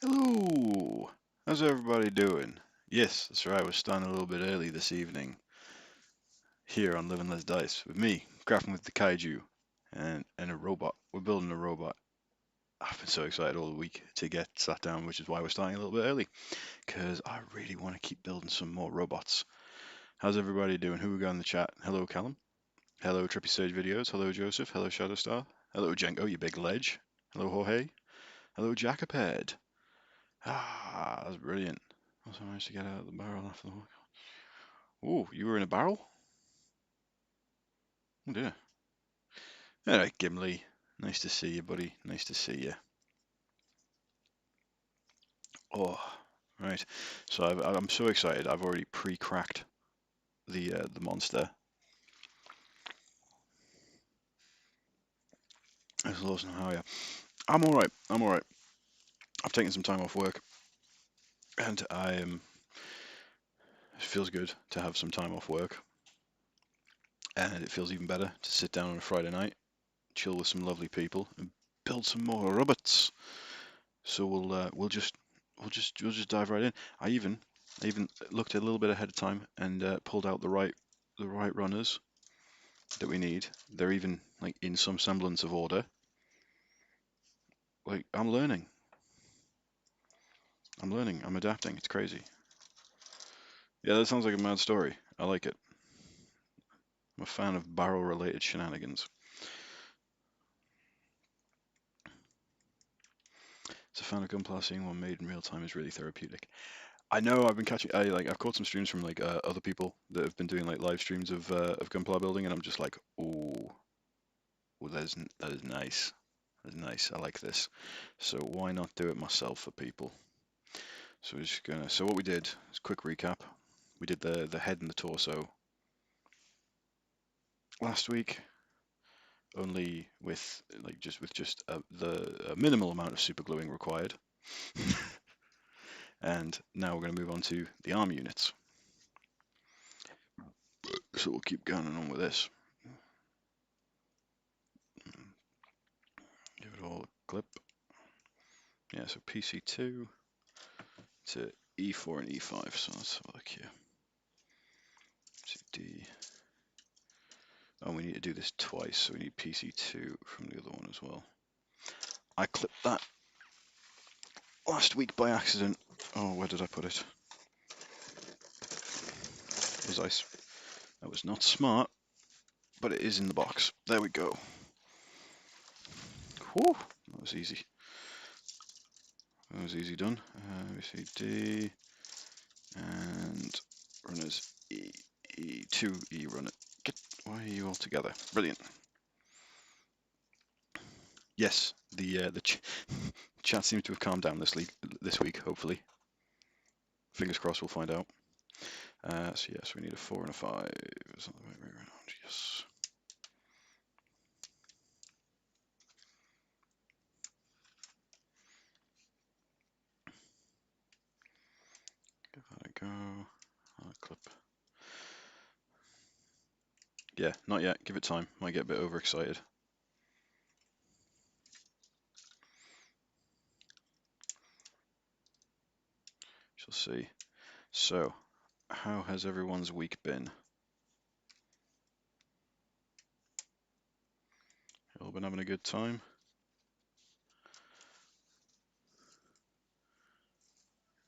Hello! How's everybody doing? Yes, that's right. We're starting a little bit early this evening here on Live and Let's Dice with me, crafting with the kaiju and a robot. We're building a robot. I've been so excited all week to get sat down, which is why we're starting a little bit early, because I really want to keep building some more robots. How's everybody doing? Who we got in the chat? Hello, Callum. Hello, Trippy Sage Videos. Hello, Joseph. Hello, Shadowstar. Hello, Jenko, you big ledge. Hello, Jorge. Hello, Jackaped. Ah, that's brilliant. Also managed to get out of the barrel after the walk. Ooh, you were in a barrel? Oh dear. All right, Gimli. Nice to see you, buddy. Nice to see you. Oh, right. So I'm so excited. I've already pre-cracked the monster. It's Lawson. How are you? I'm all right. I'm all right. I've taken some time off work, and I am. It feels good to have some time off work, and it feels even better to sit down on a Friday night, chill with some lovely people, and build some more robots. So we'll just dive right in. I even looked a little bit ahead of time and pulled out the right runners that we need. They're even like in some semblance of order. Like I'm learning. I'm learning. I'm adapting. It's crazy. Yeah, that sounds like a mad story. I like it. I'm a fan of barrel-related shenanigans. It's a fan of Gunpla. Seeing one made in real time is really therapeutic. I know. I've been catching. I've caught some streams from like other people that have been doing like live streams of Gunpla building, and I'm just like, ooh, that is nice. That is nice. I like this. So why not do it myself for people? So we're just gonna. So what we did is quick recap. We did the head and the torso last week, only with just the minimal amount of super gluing required. And now we're going to move on to the arm units. So we'll keep going on with this. Give it all a clip. Yeah, so PC2 to E4 and E5. So let's have a look here. CD. Oh, we need to do this twice, so we need PC2 from the other one as well. I clipped that last week by accident. Oh, where did I put it? That was not smart, but it is in the box. There we go. Whew, that was easy. That was easy done. CD and runners E, E2, E runner. Why are you all together? Brilliant. Yes, the chat seems to have calmed down this week. Hopefully, fingers crossed. We'll find out. So yes, we need a 4 and a 5. Is that the right way around? Yes. Give that a go. I'll clip. Yeah, not yet. Give it time. Might get a bit overexcited. Shall see. So, how has everyone's week been? You all been having a good time?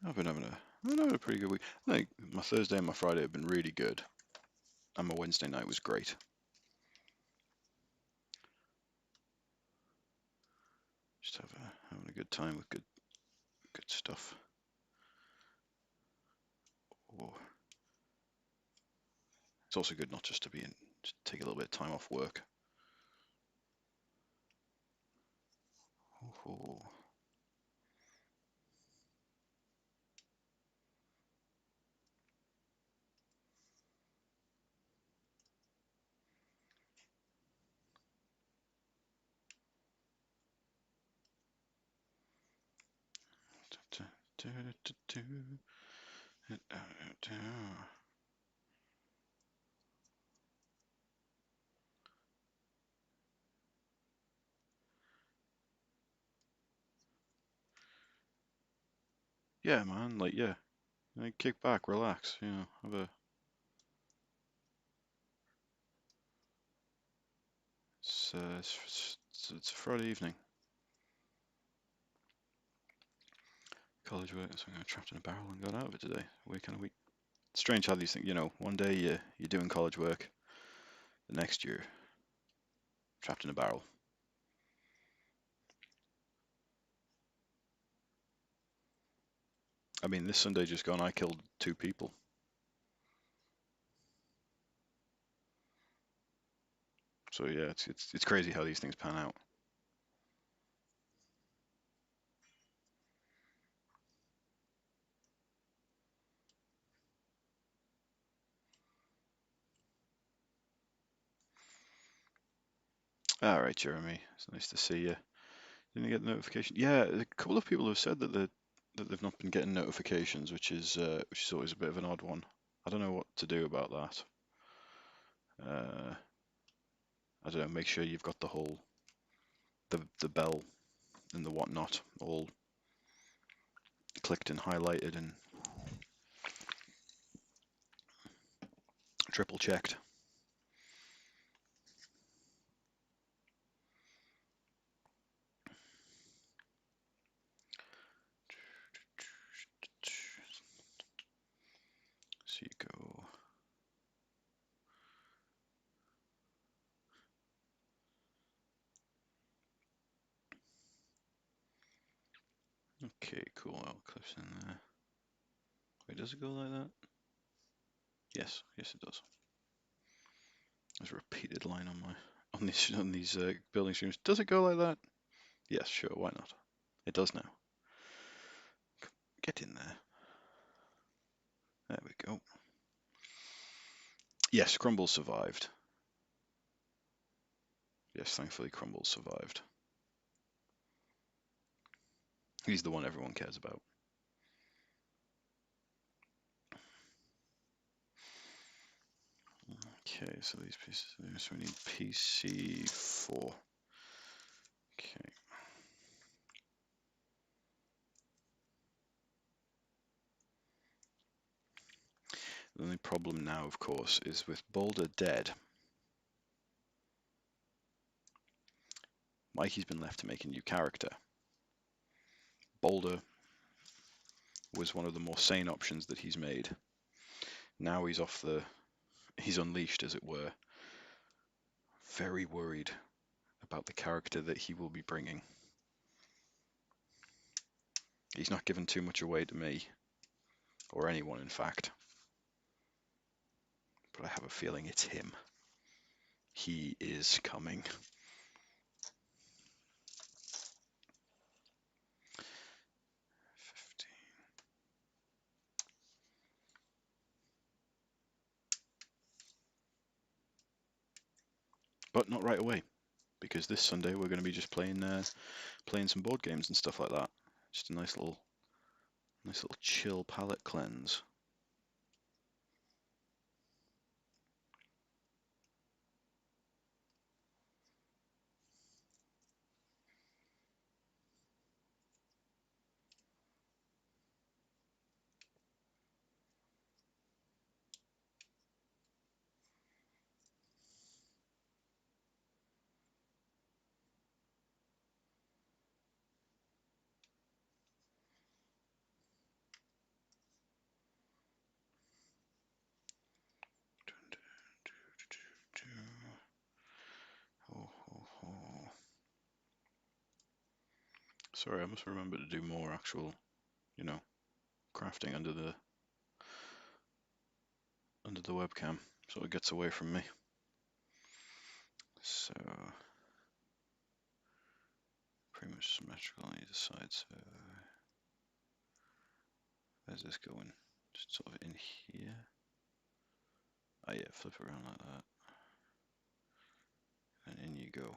I've been having a pretty good week. I think my Thursday and my Friday have been really good, and my Wednesday night was great. Just having a good time with good stuff. Oh. It's also good not just to take a little bit of time off work. Oh. Yeah, man. Like, yeah. Kick back, relax, you know, have a... It's a Friday evening. College work, so I got trapped in a barrel and got out of it today. Week and a week. Strange how these things, you know, one day you're doing college work, the next year trapped in a barrel. I mean, this Sunday just gone, I killed 2 people. So yeah, it's crazy how these things pan out. All right, Jeremy, it's nice to see you. Didn't you get the notification? Yeah, a couple of people have said that they've not been getting notifications, which is always a bit of an odd one. I don't know what to do about that. I don't know. Make sure you've got the bell and the whatnot all clicked and highlighted and triple checked. So you go. Okay, cool. I'll clips in there. Wait, does it go like that? Yes, yes it does. There's a repeated line on these building streams. Does it go like that? Yes, sure. Why not? It does now. Get in there. There we go. Yes, Crumble survived. Yes, thankfully Crumble survived. He's the one everyone cares about. Okay, so these pieces, so we need PC4. Okay. The only problem now, of course, is with Boulder dead. Mikey's been left to make a new character. Boulder was one of the more sane options that he's made. Now he's unleashed, as it were. Very worried about the character that he will be bringing. He's not given too much away to me, or anyone in fact. But I have a feeling it's him. He is coming. 15. But not right away, because this Sunday we're going to be just playing some board games and stuff like that. Just a nice little chill palate cleanse. Sorry, I must remember to do more actual, crafting under the webcam, so it gets away from me. So pretty much symmetrical on either side. So where's this going? Just sort of in here. Oh yeah, flip it around like that, and in you go.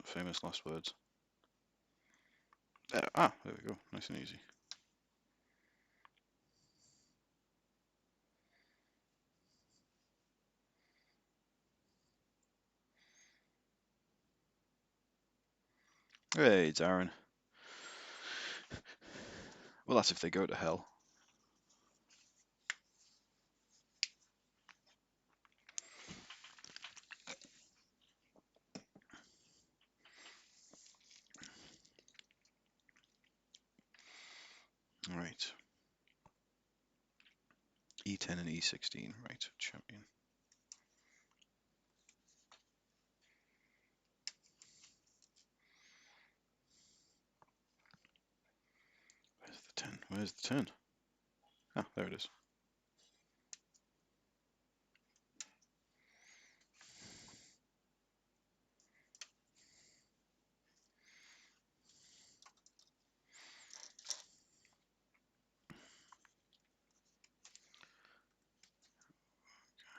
Famous last words. There we go. Nice and easy. Hey, Darren. Well, that's if they go to hell. Right. E10 and E16. Right. Champion. Where's the 10? Where's the 10? Ah, there it is.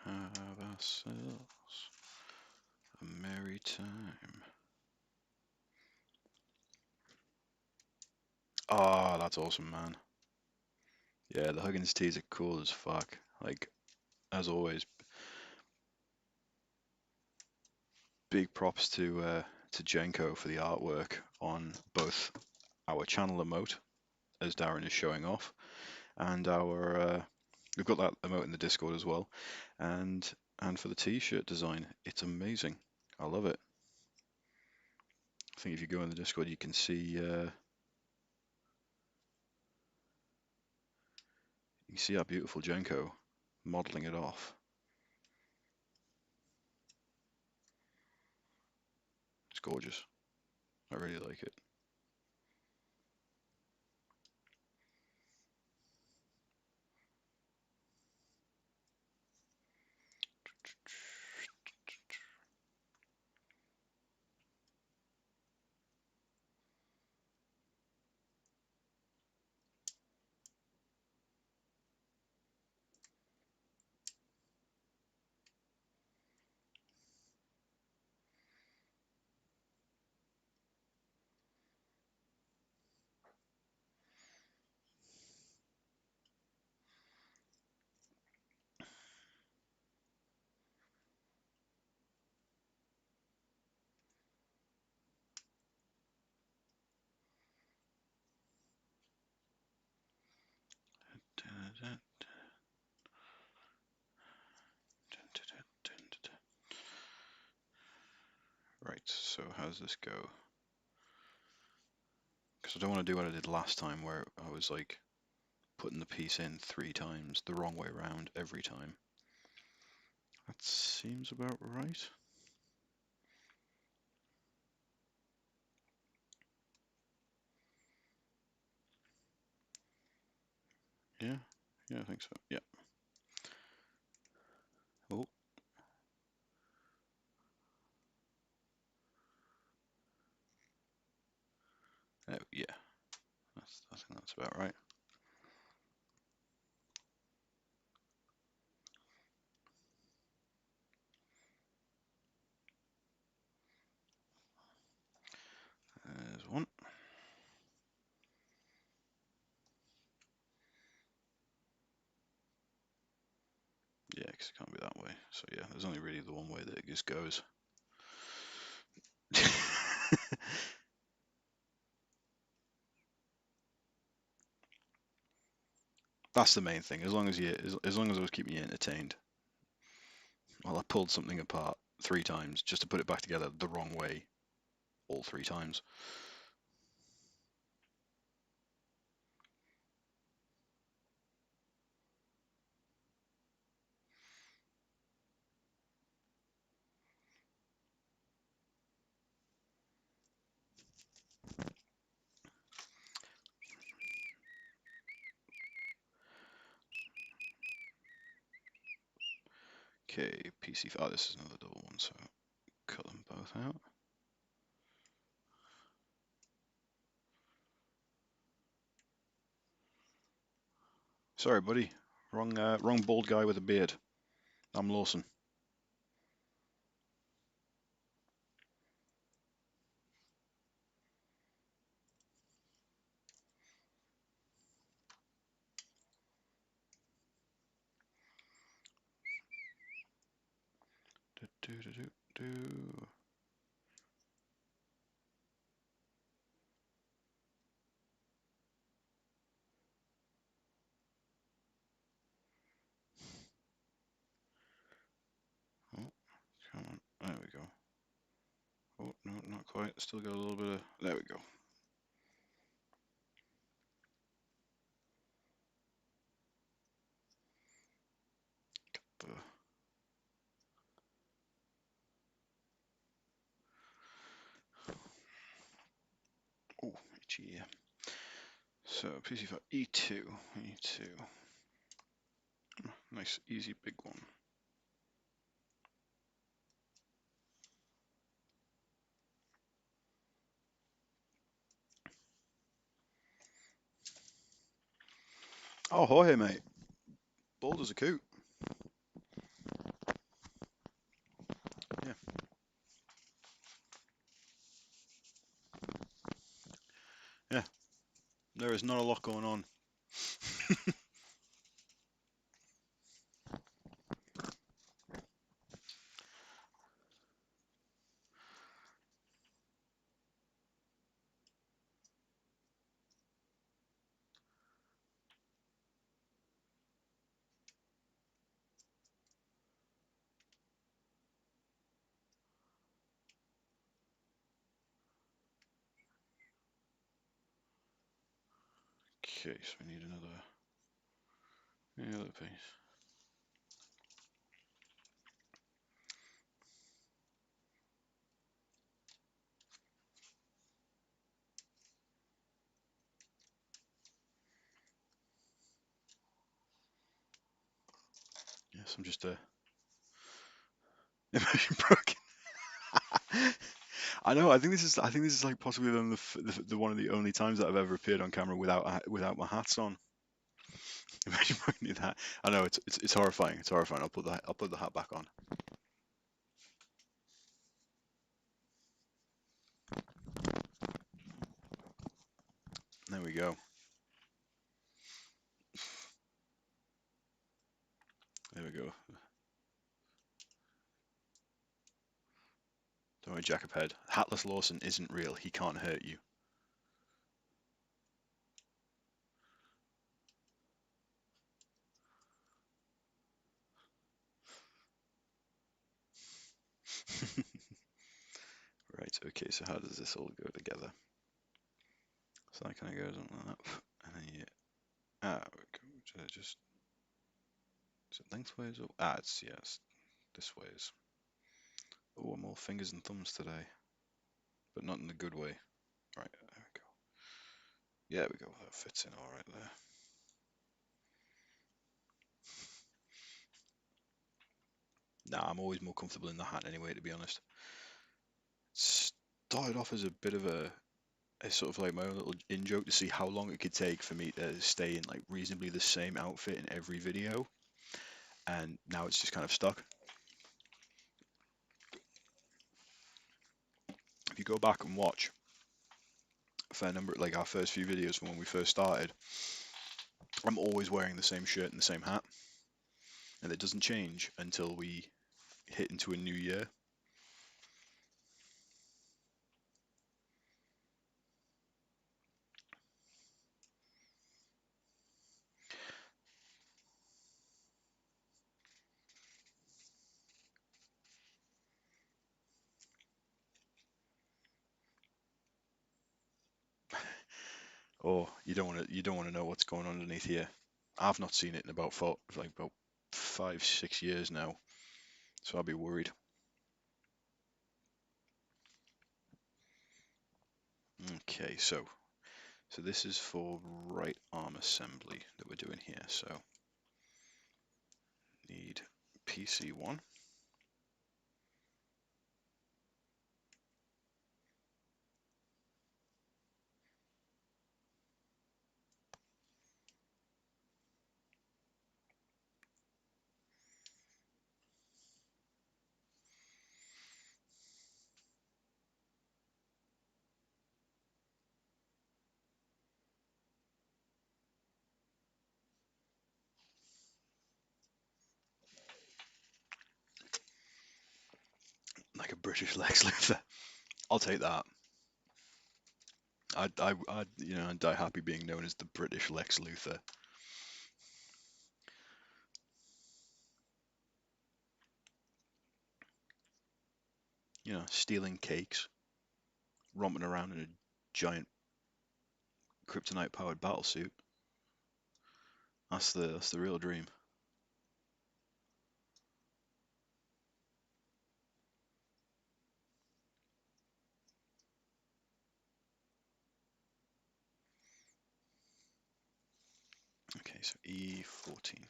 Have ourselves a merry time. Ah, that's awesome, man. Yeah, the Huggins tees are cool as fuck. Like, as always, big props to Jenko for the artwork on both our channel emote, as Darren is showing off, and our we've got that emote in the Discord as well, and for the t-shirt design. It's amazing. I love it. I think if you go in the Discord, you can see our beautiful Jenko modeling it off. It's gorgeous. I really like it. Right, so how's this go? Because I don't want to do what I did last time where I was like putting the piece in 3 times the wrong way around every time. That seems about right. Yeah, I think so. Yeah. Oh. Oh, yeah. I think that's about right. There's one. Yeah, because it can't be that way. So yeah, there's only really the one way that it just goes. That's the main thing. As long as I was keeping you entertained. Well, I pulled something apart 3 times just to put it back together the wrong way all 3 times. Okay, PC. Oh, this is another double one, so cut them both out. Sorry, buddy. Wrong bald guy with a beard. I'm Lawson. Do, do, do, do, do. still got a little bit of. There we go. Oh, itchy. So PC5 E2, E2. Nice, easy, big one. Oh, Jorge, mate. Bold as a coot. Yeah. Yeah. There is not a lot going on. Okay, so we need another piece. Yes, I'm just immersion broken. I know. I think this is like possibly the one of the only times that I've ever appeared on camera without my hats on. Imagine putting that. I know it's horrifying. It's horrifying. I'll put the hat back on. There we go. There we go. Don't worry, Jackaped. Hatless Lawson isn't real. He can't hurt you. Right. Okay. So how does this all go together? So that kind of goes on up, and then you. Just is it lengthways or it's yes, this ways. Oh, more fingers and thumbs today, but not in the good way. Right. There we go. Yeah, we go. That fits in all right there. Nah, I'm always more comfortable in the hat anyway, to be honest. Started off as a bit of a sort of like my own little in joke to see how long it could take for me to stay in like reasonably the same outfit in every video, and now it's just kind of stuck. If you go back and watch a fair number, like our first few videos from when we first started, I'm always wearing the same shirt and the same hat, and it doesn't change until we hit into a new year. Oh, you don't want to know what's going on underneath here. I've not seen it in about about 5, 6 years now, so I'll be worried. Okay, so this is for right arm assembly that we're doing here. So need PC1. Like a British Lex Luthor. I'll take that. I'd die happy being known as the British Lex Luthor. You know, stealing cakes, romping around in a giant kryptonite-powered battlesuit. That's the real dream. Okay, so E14.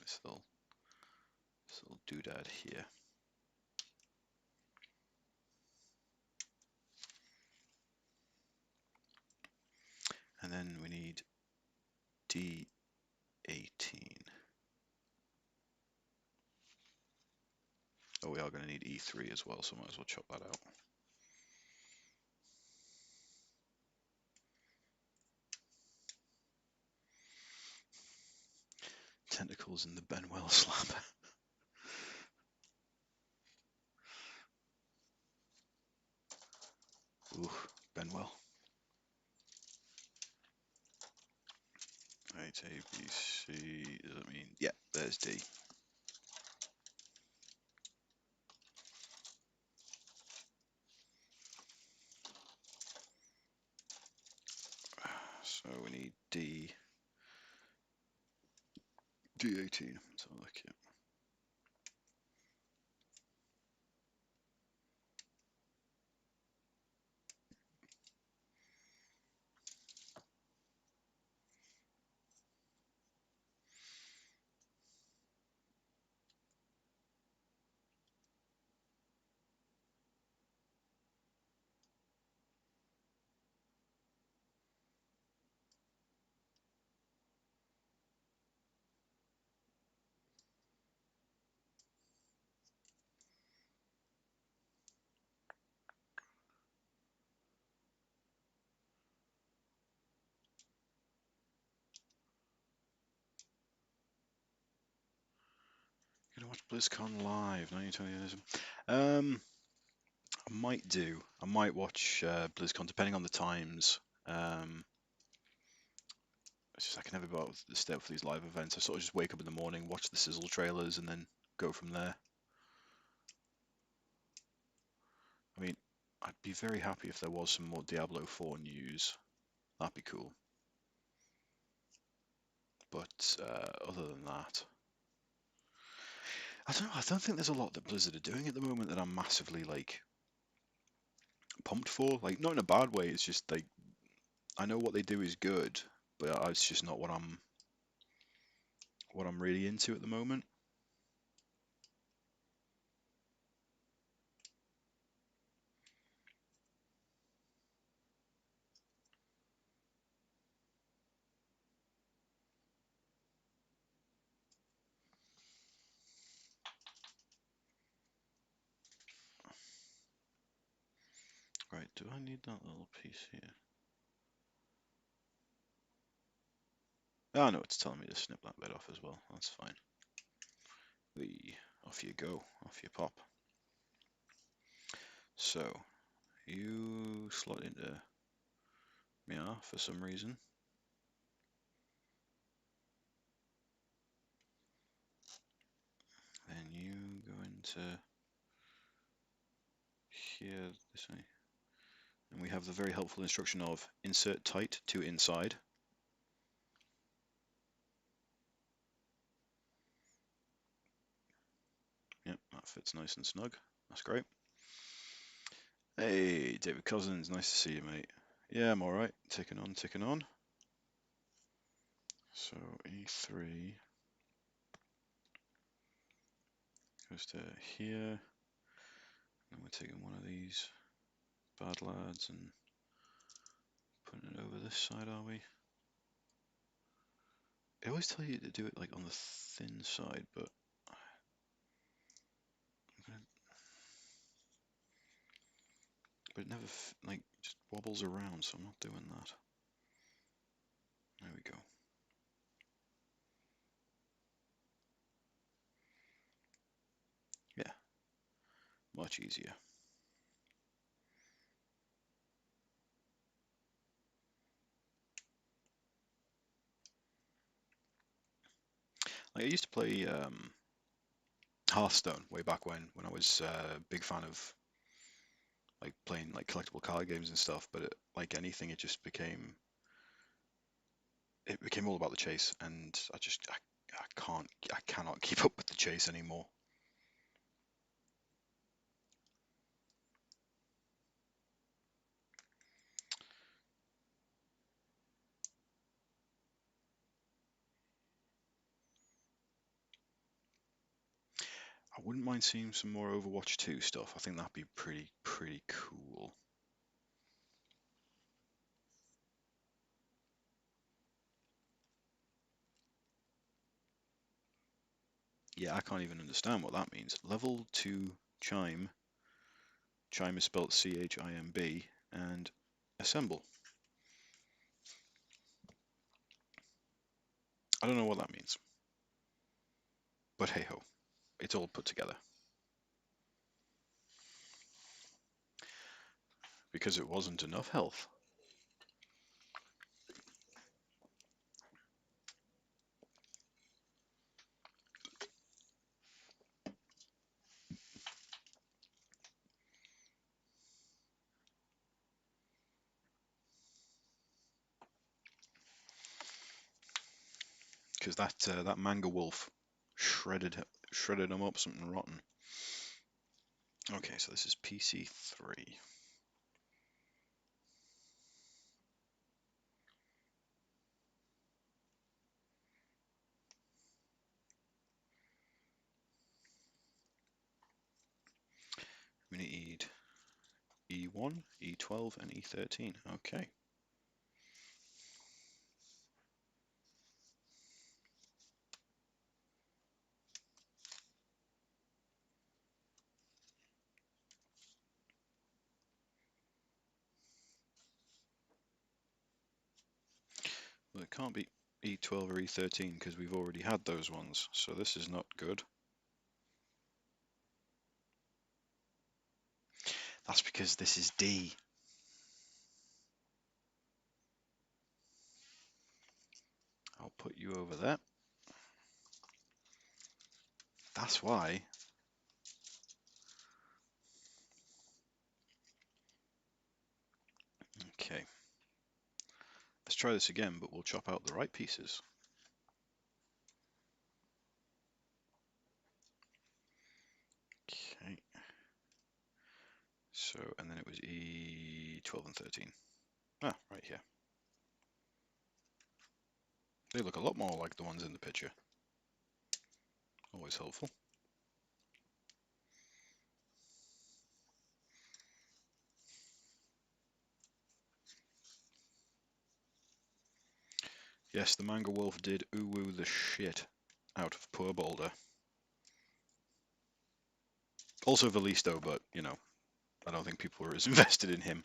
This little doodad here. And then we need D18. Oh, we are going to need E3 as well, so might as well chop that out. Tentacles in the Benwell slab. Ooh, Benwell. Right, A, B, C, does that mean? Yeah, there's D. So we need D18. Let's have a look here. Gonna watch BlizzCon live, 1920. I might do. I might watch BlizzCon depending on the times. It's just I can never be able to stay up for these live events. I sort of just wake up in the morning, watch the sizzle trailers, and then go from there. I mean, I'd be very happy if there was some more Diablo 4 news. That'd be cool. But other than that, I don't know. I don't think there's a lot that Blizzard are doing at the moment that I'm massively like pumped for. Like, not in a bad way. It's just like I know what they do is good, but it's just not what I'm really into at the moment. Right, do I need that little piece here? Oh no, it's telling me to snip that bit off as well. That's fine. Off you go, off you pop. So, you slot into Mia for some reason. Then you go into here this way. And we have the very helpful instruction of insert tight to inside. Yep, that fits nice and snug. That's great. Hey, David Cousins, nice to see you, mate. Yeah, I'm alright. Ticking on, ticking on. So E3 goes to here. And we're taking one of these bad lads and putting it over this side, are we? I always tell you to do it like on the thin side, but it never like just wobbles around, so I'm not doing that. There we go. Yeah, much easier. Like I used to play Hearthstone way back when I was a big fan of like playing like collectible card games and stuff. But like anything, it became all about the chase, and I cannot keep up with the chase anymore. I wouldn't mind seeing some more Overwatch 2 stuff. I think that'd be pretty cool. Yeah, I can't even understand what that means. Level 2 chime. Chime is spelled CHIMB, and assemble. I don't know what that means. But hey ho, it's all put together. Because it wasn't enough health. Because that manga wolf shredded him up something rotten. Okay, so this is PC3. We need E1, E12, and E13. Okay. Well, it can't be E12 or E13 because we've already had those ones, so this is not good. That's because this is D. I'll put you over there. That's why. Okay. Let's try this again, but we'll chop out the right pieces. Okay. So, and then it was E12 and 13. Ah, right here. They look a lot more like the ones in the picture. Always helpful. Yes, the manga wolf did oo-woo the shit out of poor Boulder. Also Valisto, but, you know, I don't think people were as invested in him.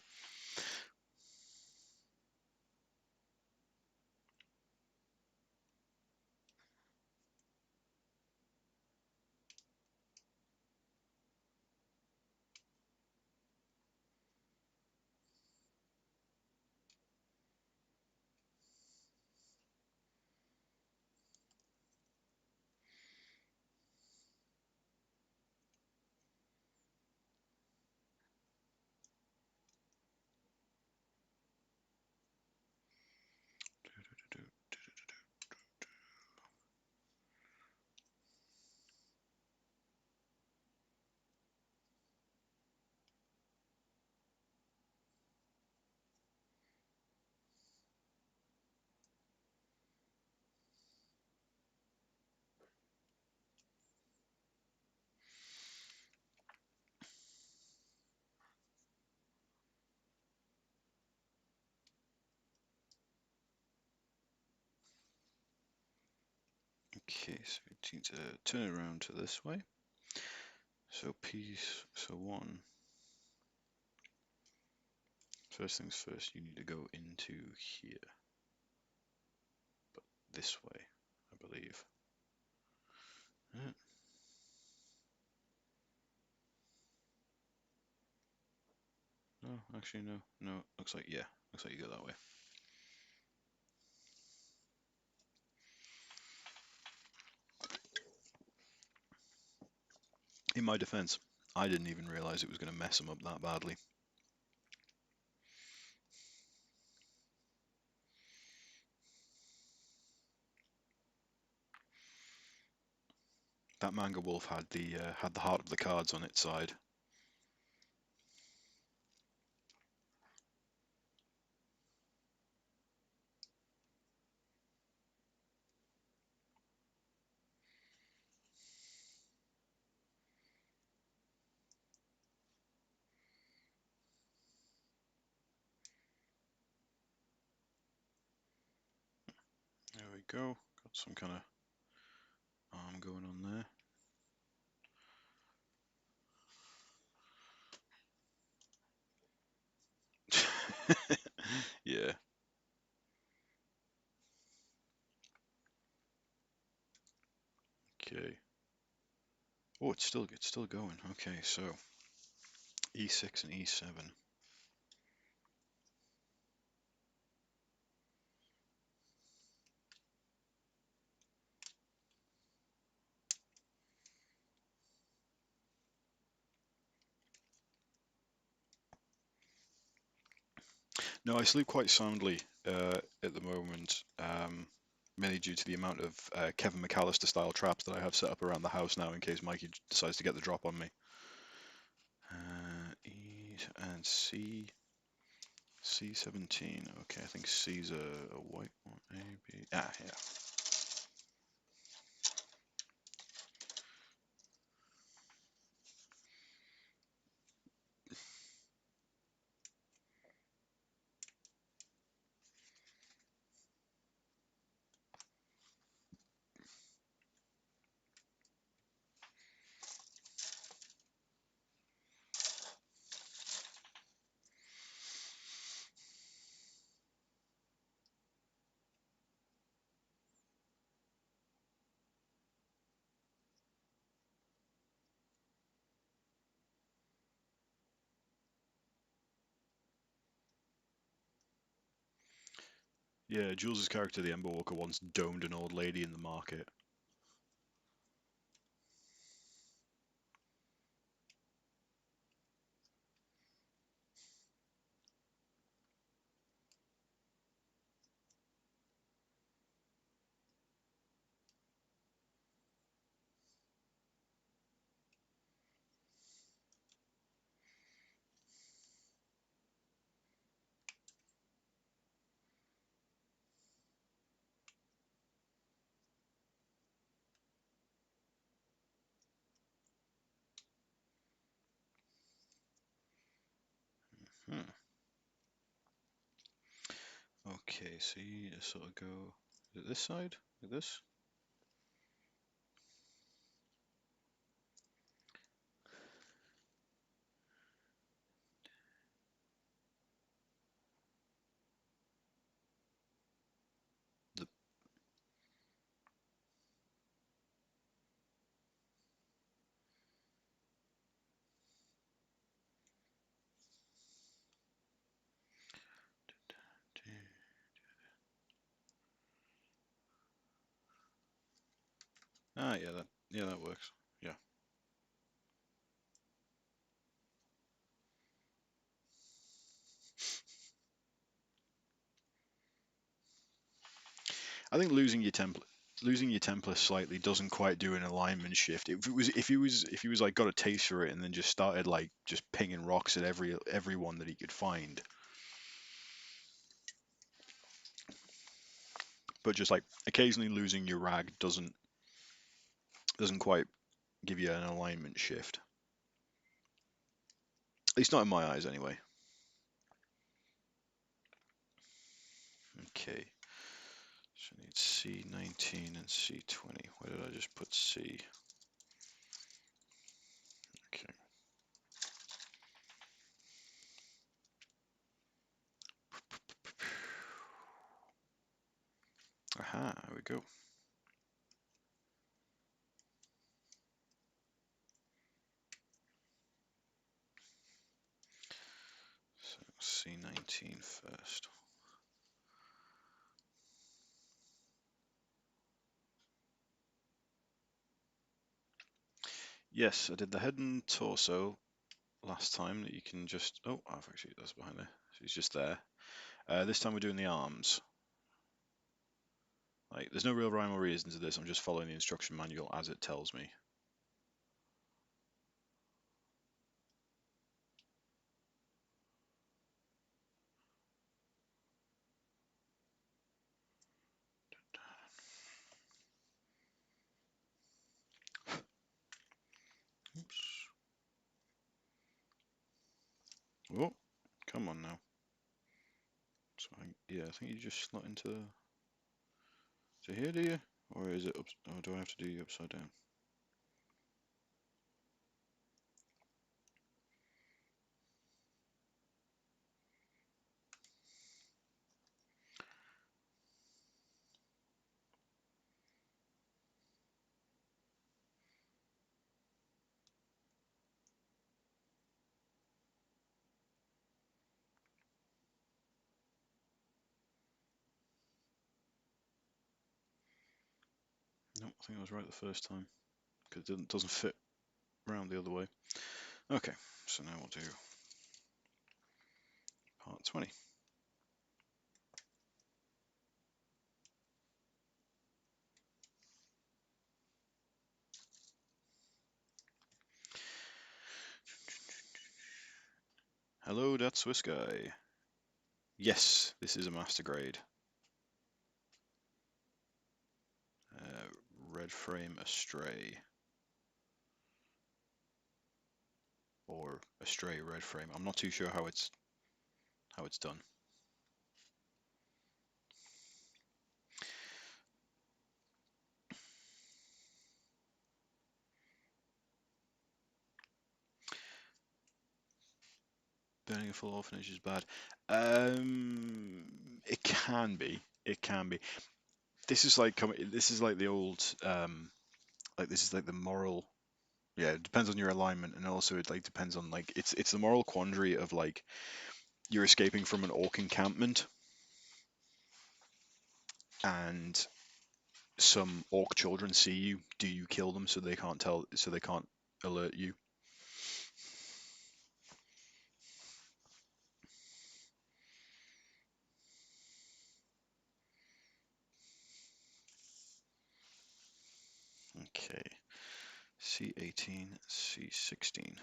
Okay, so we need to turn it around to this way. So one. First things first, you need to go into here. But this way, I believe. No, actually no. Looks like, yeah, looks like you go that way. In my defense, I didn't even realize it was going to mess him up that badly. That manga wolf had the heart of the cards on its side. There we go. Got some kind of arm going on there. Yeah. Okay. Oh, it's still going. Okay, so E6 and E7. No, I sleep quite soundly at the moment, mainly due to the amount of Kevin McAllister style traps that I have set up around the house now in case Mikey decides to get the drop on me. E and C, C17. Okay, I think C's a white one. A, B. Ah, yeah. Yeah, Jules' character, the Ember Walker, once domed an old lady in the market. Hmm. Okay, so you just sort of go. Is it this side? Like this? The, yeah, that works. Yeah. I think losing your template slightly doesn't quite do an alignment shift. If he was like got a taste for it and then just started like just pinging rocks at everyone that he could find, but just like occasionally losing your rag doesn't quite give you an alignment shift. At least not in my eyes, anyway. Okay. So I need C19 and C20. Where did I just put C? Okay. Aha, there we go. So C19 first. Yes, I did the head and torso last time that you can just... Oh, I've actually... That's behind there. She's just there. This time we're doing the arms. Like, there's no real rhyme or reason to this. I'm just following the instruction manual as it tells me. Oops. Oh, come on now. So yeah, I think you just slot into here, do you? Or is it up? Or do I have to do you upside down? Nope, I think I was right the first time because it doesn't fit round the other way. Okay, so now we'll do part 20. Hello, that's Swiss guy. Yes, this is a master grade. Red frame Astray. Or Astray red frame. I'm not too sure how it's done. Burning a full orphanage is bad. It can be. It can be. This is like the old like this is like the moral. Yeah, it depends on your alignment, and also it like depends on like it's the moral quandary of like you're escaping from an orc encampment, and some orc children see you. Do you kill them so they can't tell? So they can't alert you? Okay. C18, C16.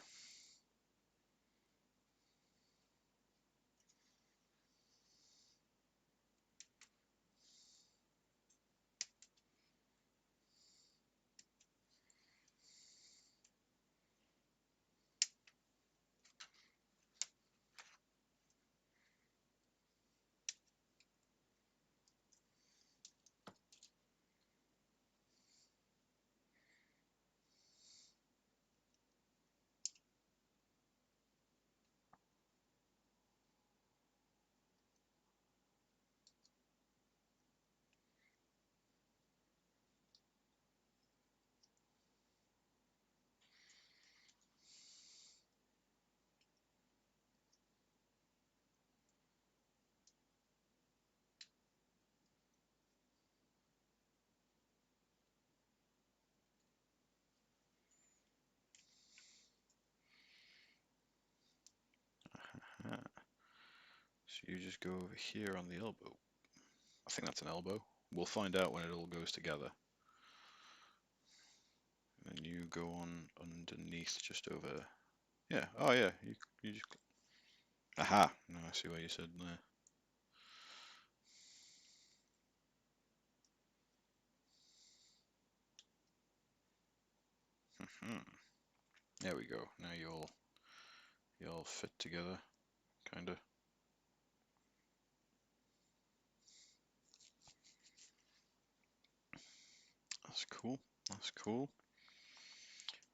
Ah. So you just go over here on the elbow. I think that's an elbow. We'll find out when it all goes together. And you go on underneath, just over. Yeah. Oh yeah. You just. Aha. No, I see what you said there. Hmm. There we go. Now you all fit together, kinda. That's cool. That's cool.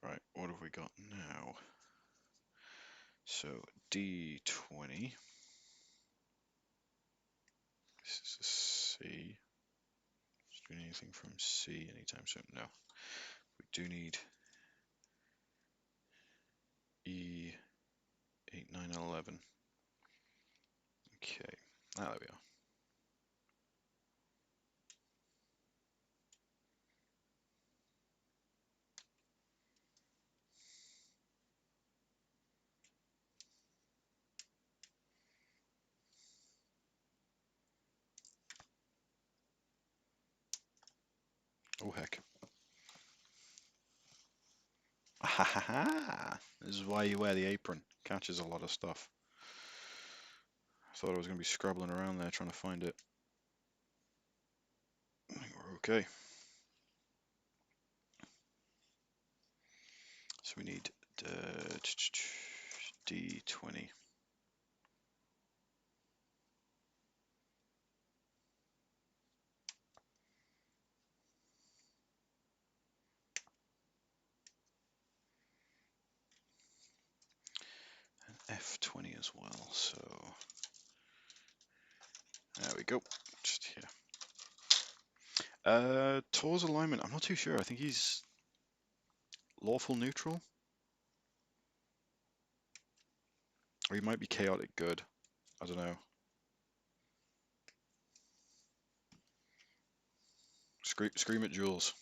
Right. What have we got now? So D20. This is a C. Just doing anything from C anytime soon? No. We do need E 8, 9, and 11. Okay. Ah, there we are. Oh heck. Ha ha ha! This is why you wear the apron. Catches a lot of stuff. I thought I was going to be scrabbling around there trying to find it. I think we're okay. So we need D20. And F20 as well, so there we go. Just here. Tor's alignment, I'm not too sure. I think he's lawful neutral. Or he might be chaotic good. I don't know. Scream at Jules.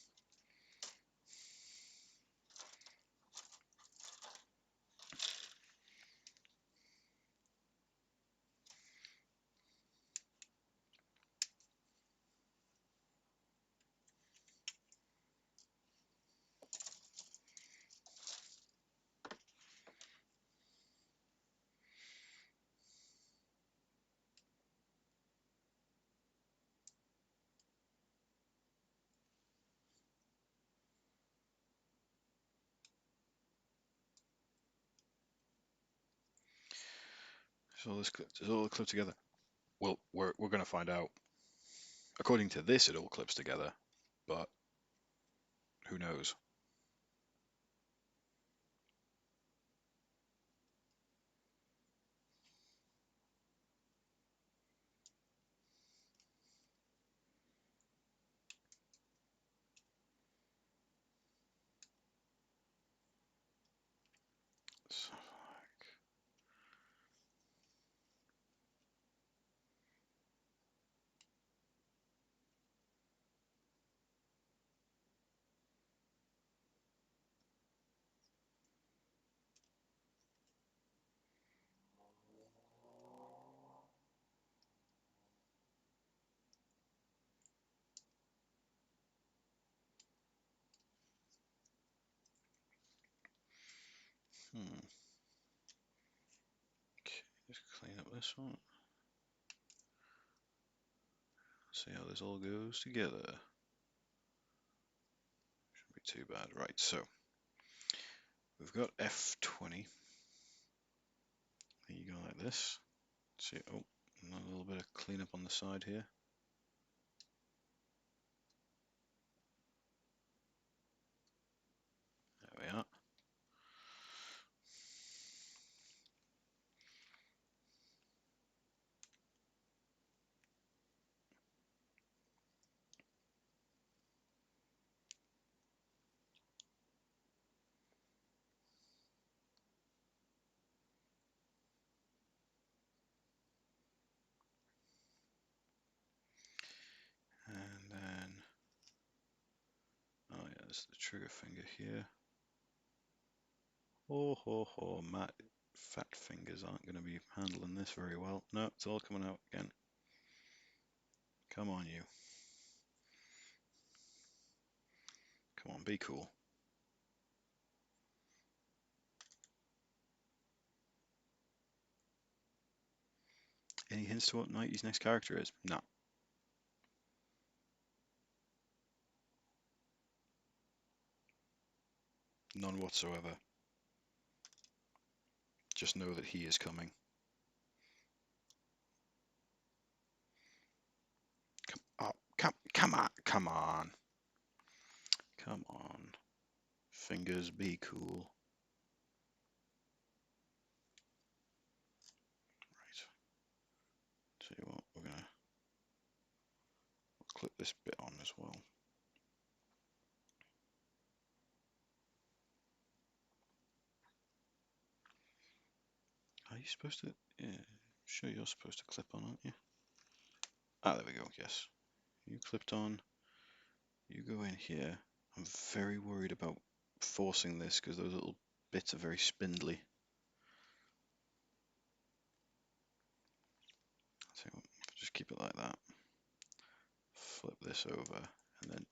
So this does all clip together. Well, we're going to find out. According to this, it all clips together, but who knows? So, Okay, just clean up this one. See how this all goes together. Shouldn't be too bad. Right, so we've got F20. There you go like this. See, oh, a little bit of cleanup on the side here. There we are. And then, oh yeah, this is the trigger finger here. Oh ho ho, Matt, fat fingers aren't going to be handling this very well. No, it's all coming out again. Come on, you. Come on, be cool. Any hints to what Nighty's next character is? No. None whatsoever. Just know that he is coming. Come on, come on. Come on. Fingers, be cool. Right. Tell you what, we'll clip this bit on as well. Are you supposed to? Yeah, sure you're supposed to clip on, aren't you? Ah, there we go, yes. You clipped on. You go in here. I'm very worried about forcing this because those little bits are very spindly. So just keep it like that. Flip this over and then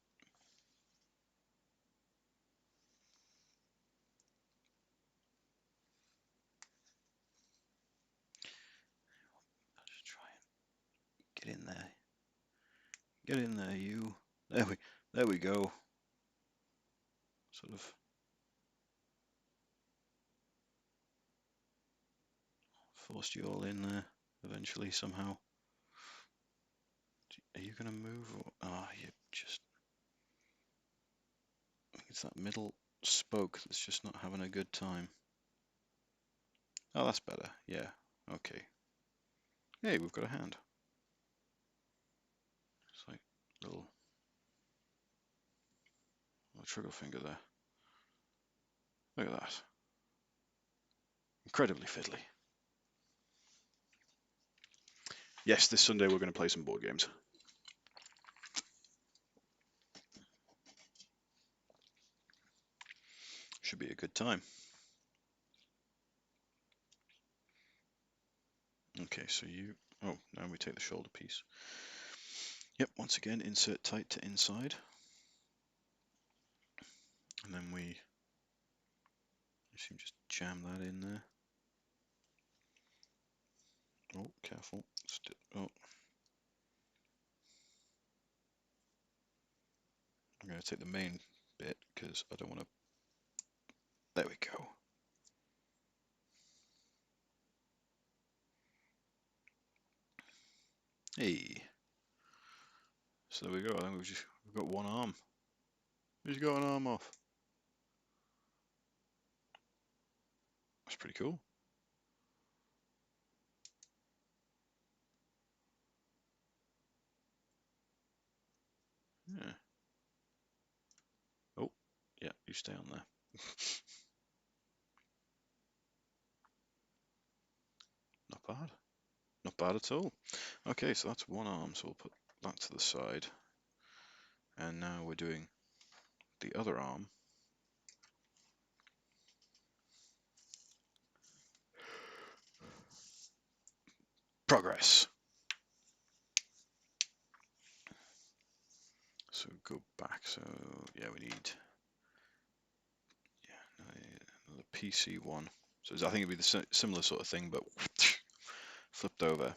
Get in there, you. There we go. Sort of forced you all in there eventually somehow. Are you gonna move? Or, you just. It's that middle spoke that's just not having a good time. Oh, that's better. Yeah. Okay. Hey, we've got a hand. It's like little trigger finger there. Look at that. Incredibly fiddly. Yes, this Sunday we're going to play some board games. Should be a good time. Okay, so you... Oh, now we take the shoulder piece. Yep, once again, insert tight to inside. And then we just jam that in there. Oh, careful. Oh. I'm going to take the main bit because I don't want to... There we go. Hey. So there we go. I think we've got one arm. Who's got an arm off? That's pretty cool. Yeah. Oh, yeah, you stay on there. Not bad. Not bad at all. Okay, so that's one arm, so we'll put that to the side. And now we're doing the other arm. Progress. So go back. So yeah, we need another PC one. So I think it'd be the similar sort of thing, but flipped over.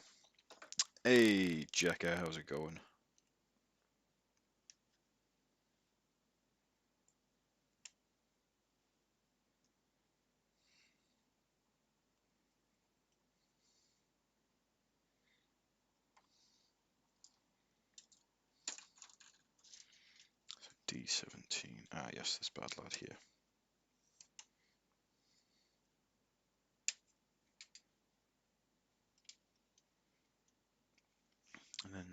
Hey, Jekka, how's it going? D17. Ah, yes, this bad lad here. And then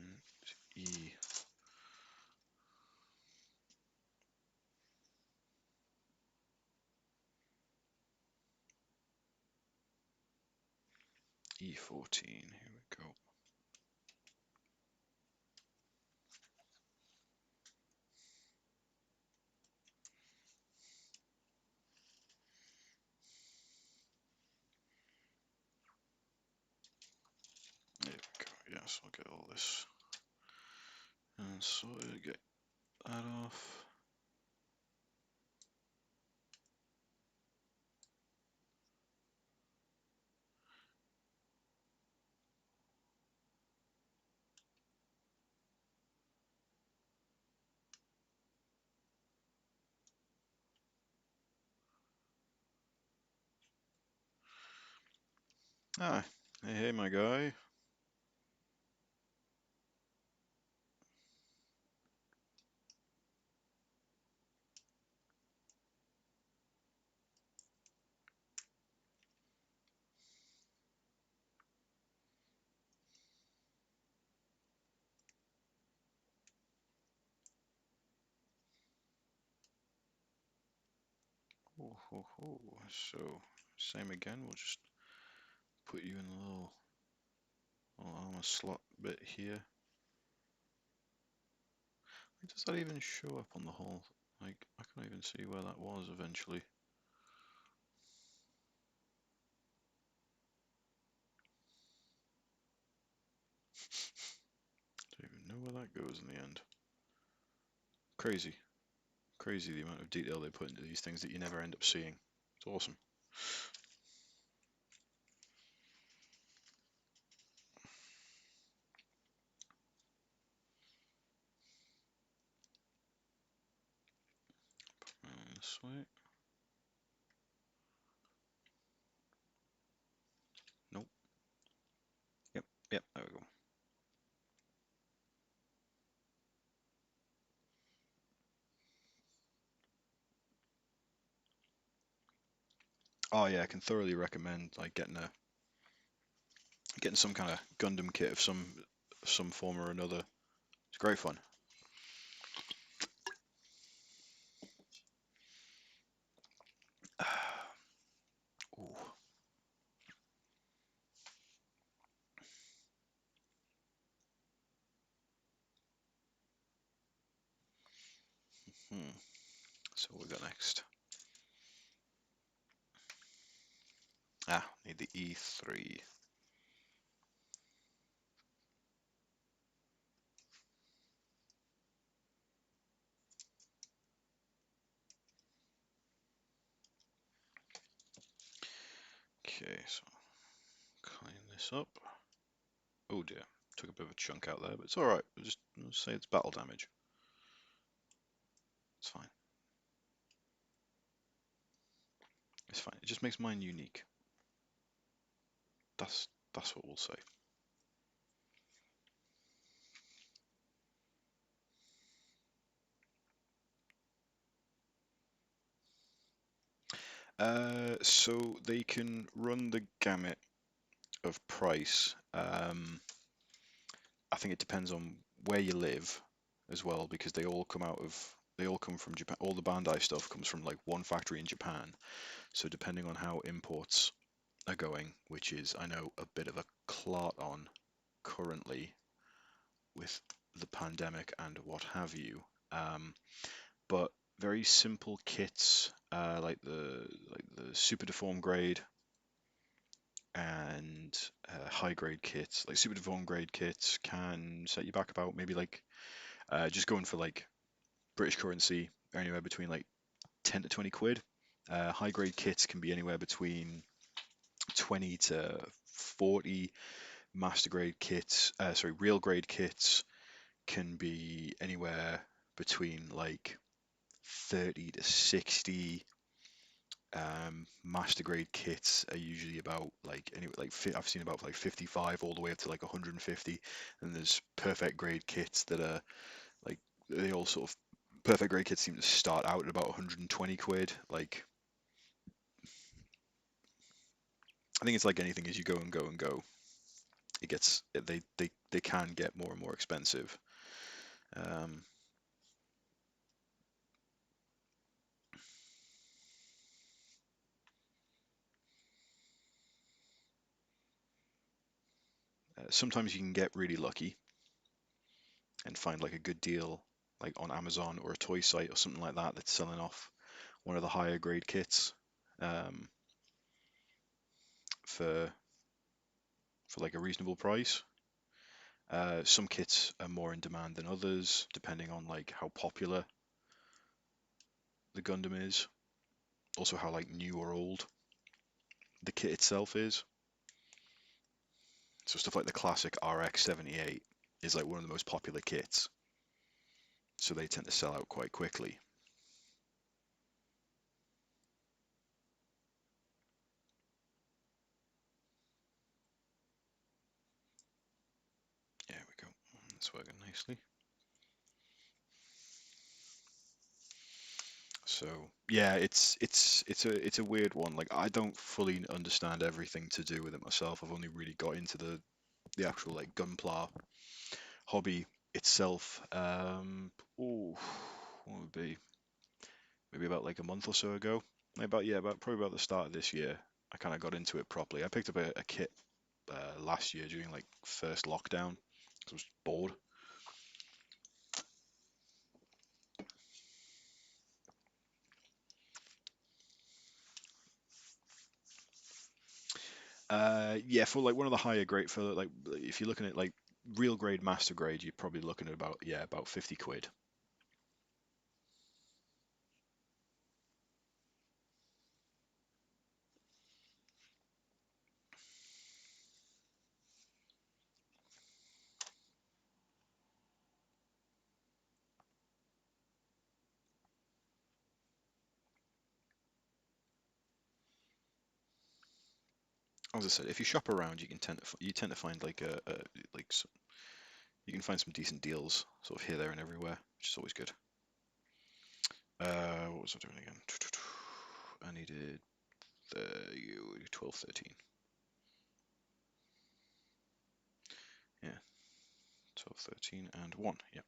E. E14. Here we go. There we go. Yes, I'll get all this. And so get that off. Ah, hey, my guy. Oh, ho, ho. So, same again, we'll just put you in a little armor slot bit here. Does that even show up on the whole? Like, I can't even see where that was eventually. Don't even know where that goes in the end. Crazy. Crazy the amount of detail they put into these things that you never end up seeing. It's awesome. this way. Nope. Yep, yep, there we go. Oh yeah, I can thoroughly recommend like getting some kind of Gundam kit of some form or another. It's great fun. Ooh. Hmm. So what we got next? Ah, need the E3. Okay, so clean this up. Oh dear, took a bit of a chunk out there, but it's alright. We'll say it's battle damage. It's fine. It's fine. It just makes mine unique. That's what we'll say. So they can run the gamut of price. I think it depends on where you live as well, because they all come from Japan. All the Bandai stuff comes from like one factory in Japan. So depending on how imports are going, which is I know a bit of a clot on currently with the pandemic and what have you. But very simple kits like the super deformed grade and high grade kits. Like super deformed grade kits can set you back about maybe like just going for like British currency anywhere between like 10 to 20 quid. High grade kits can be anywhere between 20 to 40. Master grade kits, real grade kits can be anywhere between like 30 to 60. Master grade kits are usually about like anyway like I've seen about like 55 all the way up to like 150, and there's perfect grade kits that are like they all sort of perfect grade kits seem to start out at about 120 quid. Like I think it's like anything as you go and go and go, it gets they can get more and more expensive. Um, Sometimes you can get really lucky and find like a good deal like on Amazon or a toy site or something like that that's selling off one of the higher grade kits um, for like a reasonable price. Some kits are more in demand than others, depending on like how popular the Gundam is, also how like new or old the kit itself is. So stuff like the classic RX-78 is like one of the most popular kits, so they tend to sell out quite quickly. There we go. That's working nicely. So yeah, it's a weird one. Like I don't fully understand everything to do with it myself. I've only really got into the actual like gunpla hobby itself. Oh, what would be maybe about like a month or so ago. About probably about the start of this year. I kind of got into it properly. I picked up a kit last year during like first lockdown. 'Cause I was bored. Yeah, for like one of the higher grade, for like if you're looking at like real grade, master grade, you're probably looking at about 50 quid. as I said, if you shop around, you tend to find like you can find some decent deals sort of here, there, and everywhere, which is always good. What was I doing again? I needed the 12, 13. Yeah, 12, 13, and 1. Yep.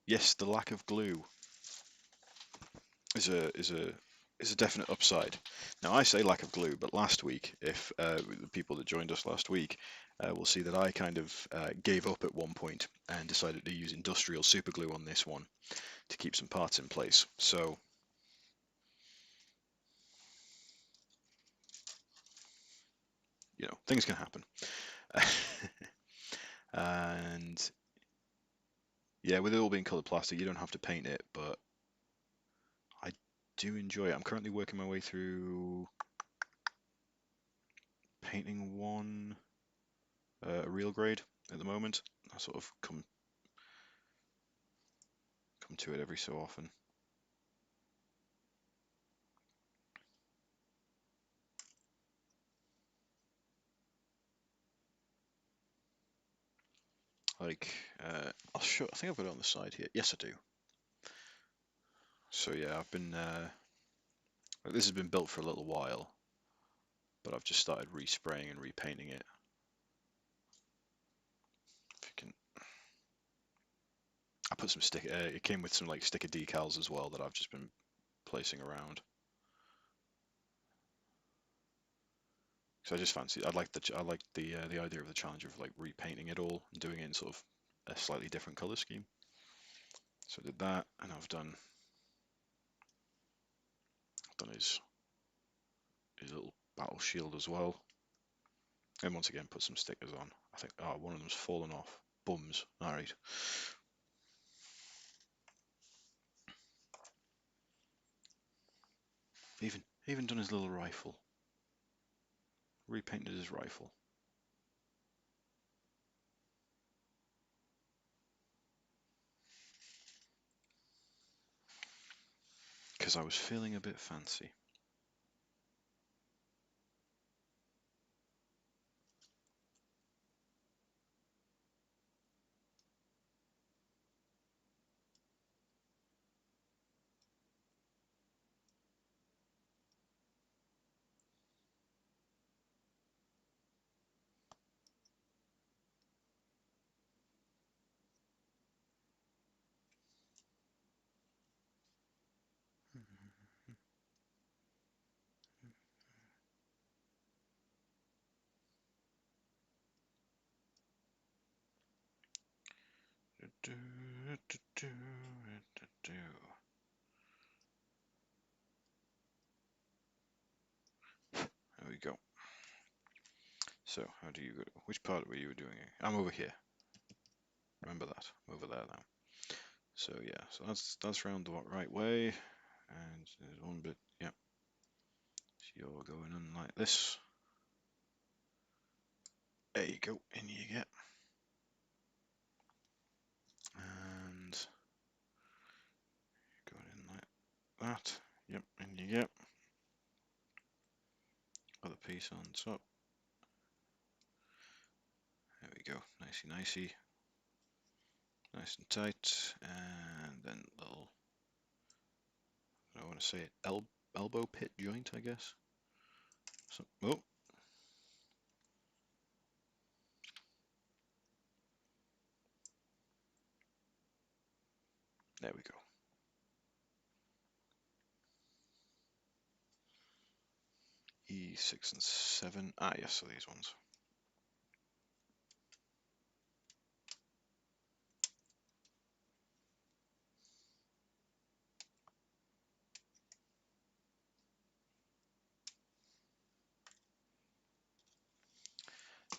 Yes, the lack of glue is a definite upside. Now I say lack of glue, but last week, if the people that joined us last week will see that I kind of gave up at one point and decided to use industrial super glue on this one to keep some parts in place. So things can happen. And yeah, with it all being colored plastic, you don't have to paint it, but I do enjoy it. I'm currently working my way through painting one real grade at the moment. I sort of come to it every so often. Like, I'll show. I think I've got it on the side here. Yes, I do. So yeah, I've been. This has been built for a little while, but I've just started respraying and repainting it. If you can, I put some sticker. It came with some like sticker decals as well that I've just been placing around. So I just fancy. I like the idea of the challenge of like repainting it all and doing it in sort of a slightly different color scheme. So I did that, and I've done his little battle shield as well. And once again, put some stickers on. I think one of them's fallen off. Bums. All right. Even done his little rifle. Repainted his rifle. Because I was feeling a bit fancy. There we go. So, how do you go? Which part were you doing? I'm over here. Remember that. I'm over there now. So yeah, so that's round the right way, and there's one bit. Yep. So you're going in like this. There you go. In you get. And going in like that. Yep. In you get. Other piece on top. There we go. Nicey nicey. Nice and tight. And then little. I want to say it. Elbow pit joint, I guess. So, oh. There we go. E6 and 7. Ah, yes, so these ones.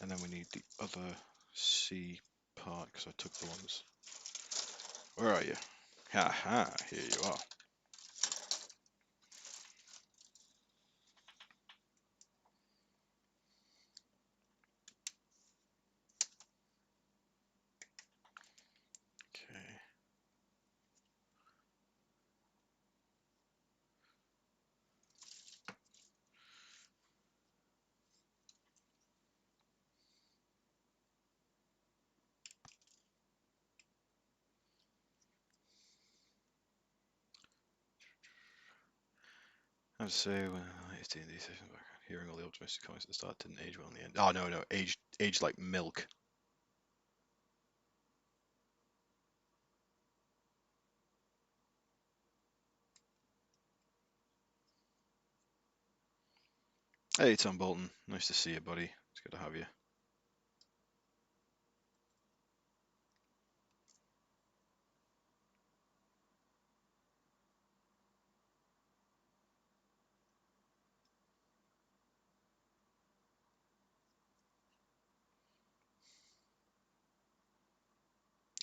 And then we need the other C apart because I took the ones. Where are you? Ha ha, here you are. Okay. I have to say, when it's D&D session back, hearing all the optimistic comments at the start didn't age well in the end. Oh no, aged like milk. Hey, Tom Bolton, nice to see you, buddy. It's good to have you.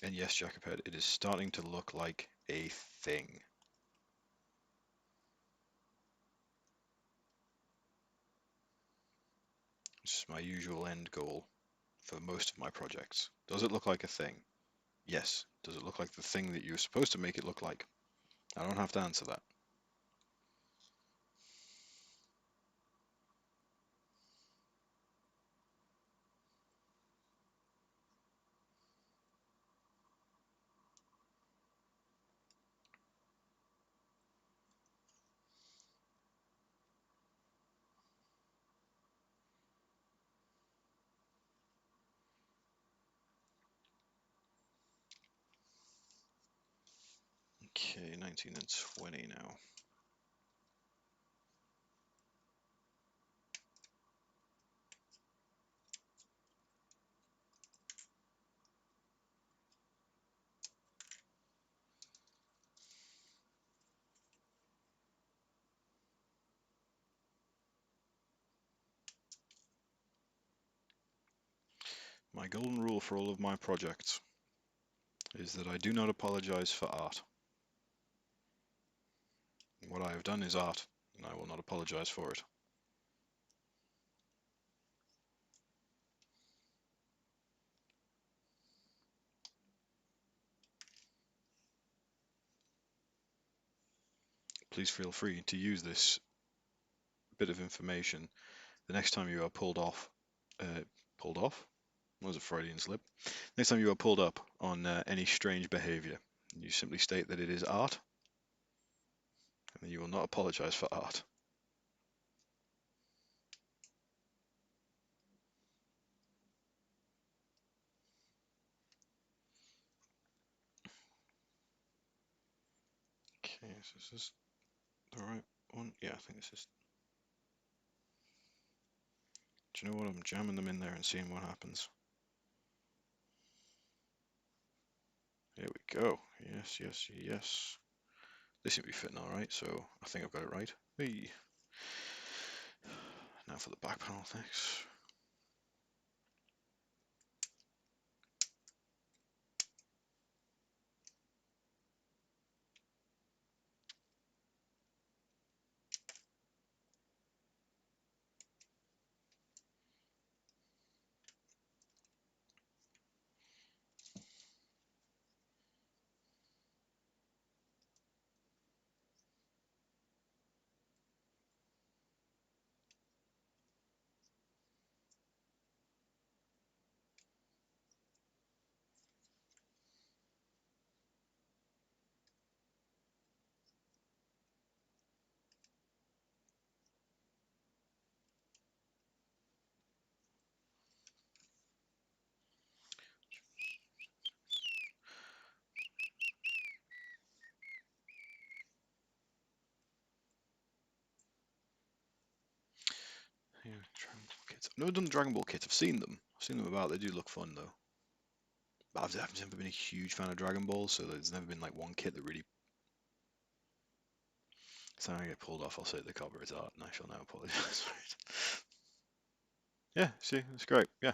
And yes, Jacobhead, it is starting to look like a thing. This is my usual end goal for most of my projects. Does it look like a thing? Yes. Does it look like the thing that you're supposed to make it look like? I don't have to answer that. Okay, 19 and 20 now. My golden rule for all of my projects is that I do not apologize for art. What I have done is art, and I will not apologize for it. Please feel free to use this bit of information the next time you are pulled off? What was a Freudian slip? Next time you are pulled up on any strange behavior, you simply state that it is art, and you will not apologize for art. Okay, so is this the right one? Yeah, I think this is. Do you know what? I'm jamming them in there and seeing what happens. Here we go. Yes, yes, yes. They seem to be fitting all right, so I think I've got it right. Hey. Now for the back panel, thanks. Yeah, Dragon Ball kits. I've never done the Dragon Ball kits. I've seen them. I've seen them about. They do look fun though. But I've never been a huge fan of Dragon Ball, so there's never been like one kit that really. So when I get pulled off, I'll say the cover is art, and I shall now apologise for it. Yeah, see, it's great. Yeah.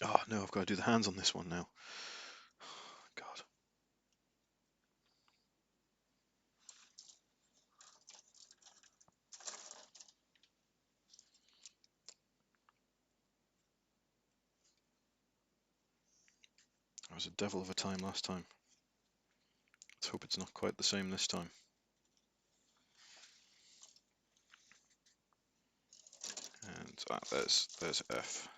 Oh no, I've got to do the hands on this one now. God. I was a devil of a time last time. Let's hope it's not quite the same this time. And there's F.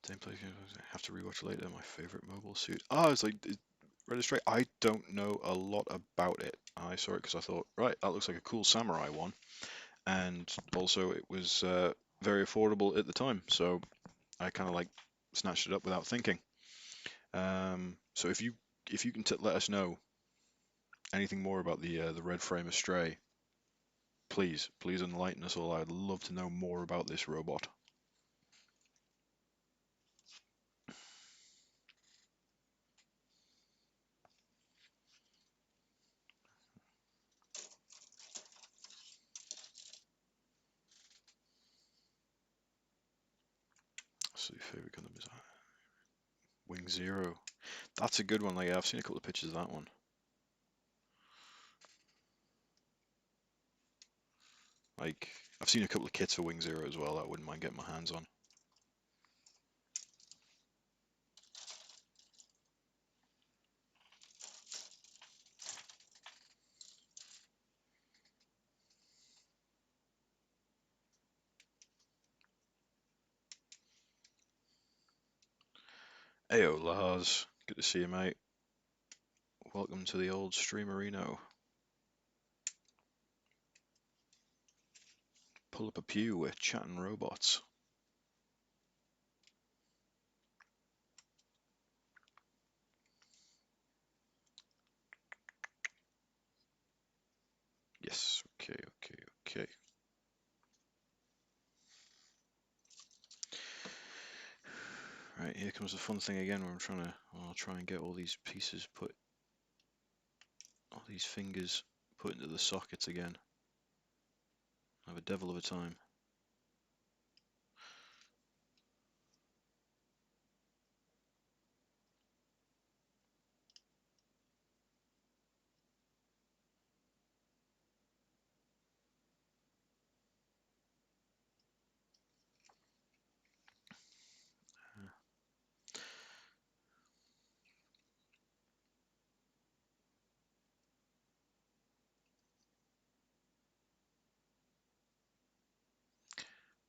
Gameplay, I have to rewatch later. My favorite mobile suit. Ah, it's like Red Astray. I don't know a lot about it. I saw it because I thought, right, that looks like a cool samurai one, and also it was very affordable at the time, so I kind of like snatched it up without thinking. So if you can let us know anything more about the Red Frame Astray, please enlighten us all. I'd love to know more about this robot. So favorite Gundam is Wing Zero. That's a good one. Like I've seen a couple of pictures of that one. Like I've seen a couple of kits for Wing Zero as well. I wouldn't mind getting my hands on. Ayo Lars, good to see you, mate. Welcome to the old streamerino. Pull up a pew, we're chatting robots. Yes, okay. Right, here comes the fun thing again where I'll try and get all these pieces all these fingers put into the sockets again. I have a devil of a time.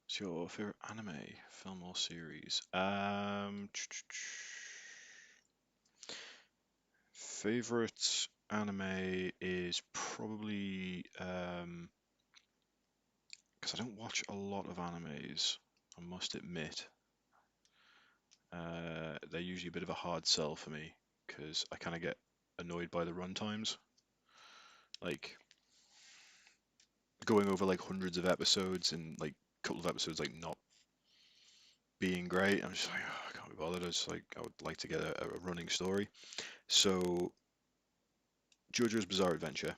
What's your favorite anime, film, or series? Favorite anime is probably because I don't watch a lot of animes, I must admit. They're usually a bit of a hard sell for me because I kind of get annoyed by the run times. Like going over like hundreds of episodes and like a couple of episodes like not being great. I'm just like, oh, I can't be bothered. I would like to get a running story. So JoJo's Bizarre Adventure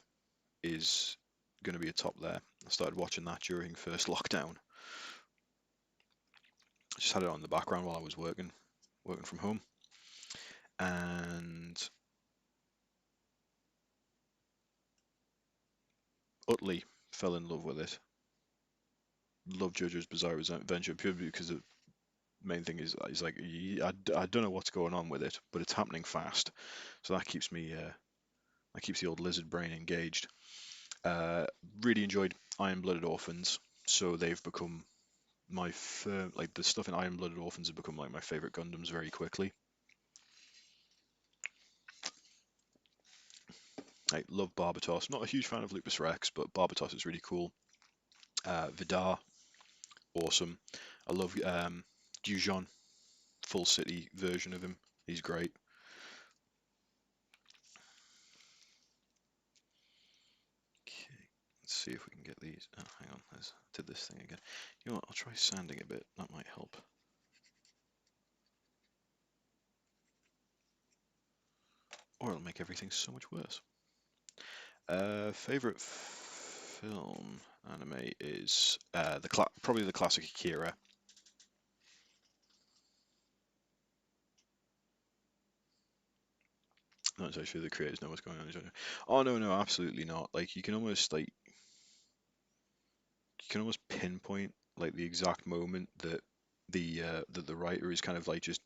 is going to be a top there. I started watching that during first lockdown. I just had it on the background while I was working from home, and utterly fell in love with it. Love JoJo's Bizarre Adventure purely because the main thing is like I don't know what's going on with it, but it's happening fast, so that keeps the old lizard brain engaged. Uh, really enjoyed Iron Blooded Orphans, so they've become like the stuff in Iron Blooded Orphans have become like my favorite Gundams very quickly. I love Barbatos. Not a huge fan of Lupus Rex, but Barbatos is really cool. Vidar, awesome. I love Dujon, full city version of him. He's great. Okay, let's see if we can get these. Oh, hang on, I did this thing again. You know what? I'll try sanding a bit. That might help. or it'll make everything so much worse. Favorite film anime is probably the classic Akira. Not entirely sure the creators know what's going on. Oh no, no, absolutely not. Like you can almost pinpoint like the exact moment that the writer is kind of like just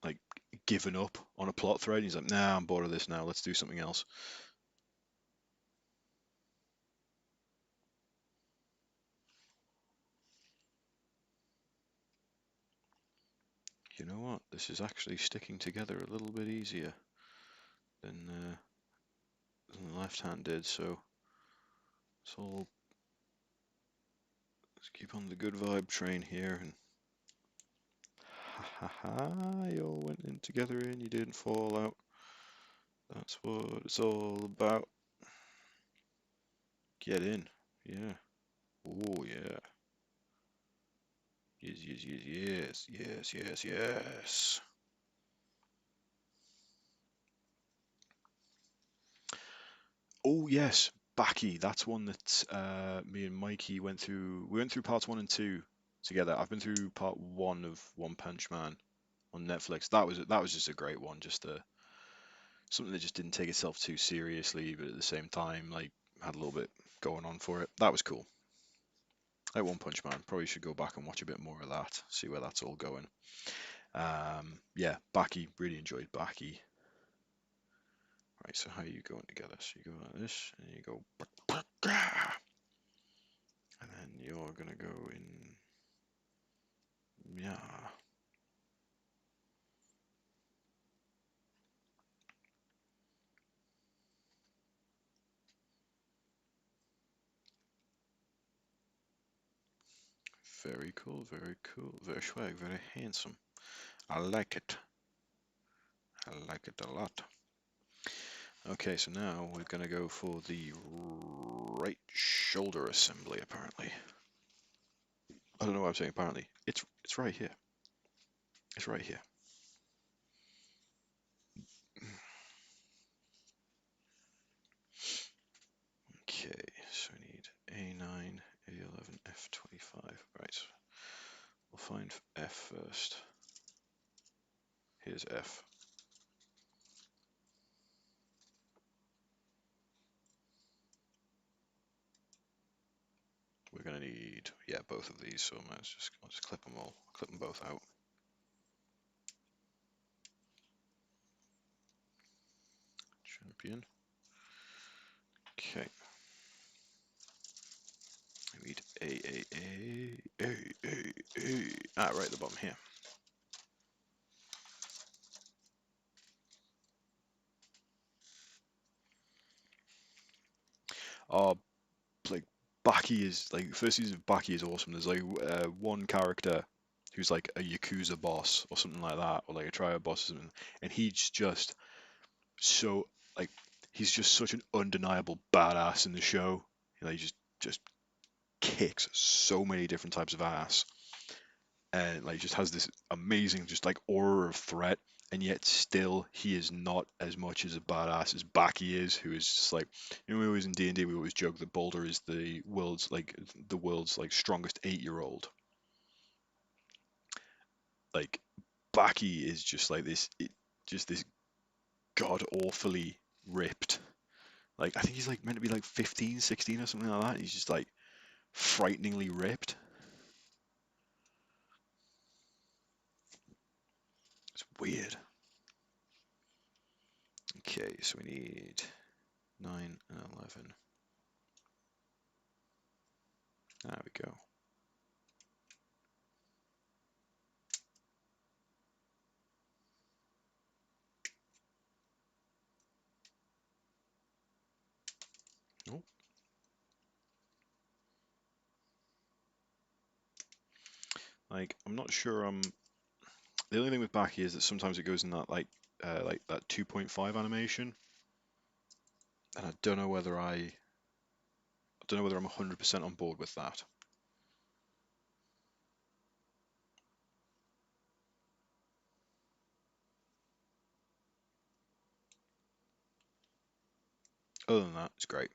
like given up on a plot thread. He's like, nah, I'm bored of this now. Let's do something else. You know what? This is actually sticking together a little bit easier than the left hand did. So let's keep on the good vibe train here. And ha ha ha! You all went in together and you didn't fall out. That's what it's all about. Get in. Yeah. Oh yeah. Yes, yes, yes, yes, yes, yes, yes. Oh yes, Baki. That's one that me and Mikey went through. We went through parts 1 and 2 together. I've been through part 1 of One Punch Man on Netflix. That was just a great one. Just something that just didn't take itself too seriously, but at the same time, like had a little bit going on for it. That was cool. Like One Punch Man. Probably should go back and watch a bit more of that. See where that's all going. Yeah, Baki. Really enjoyed Baki. Right, so how are you going together? So you go like this, and you go, and then you're gonna go in, yeah. Very cool, very cool, very swag, very handsome. I like it. I like it a lot. Okay, so now we're gonna go for the right shoulder assembly, apparently. I don't know why I'm saying apparently. It's right here. It's right here. Okay, so we need A9, A11, F25. Right, we'll find F first. Here's F. We're gonna need, yeah, both of these, so I'll just clip them all, clip them both out. Champion. Okay. We need A. Ah, right at the bottom here. Oh, like Baki is like first season of Baki is awesome. There's like one character who's like a Yakuza boss or something like that, or like a triad boss or something, and he's just so like he's just such an undeniable badass in the show. You know, he just kicks so many different types of ass, and like just has this amazing just like aura of threat, and yet still he is not as much as a badass as Baki is, who is just like, you know, we always in D&D we always joke that Boulder is the world's like strongest 8-year-old. Like Baki is just like just this god awfully ripped. Like I think he's like meant to be like 15, 16 or something like that. And he's just like frighteningly ripped. It's weird. Okay, so we need 9 and 11. There we go. Oh. Like I'm not sure. The only thing with Baki is that sometimes it goes in that like that 2.5 animation, and I don't know whether I'm 100% on board with that. Other than that, it's great.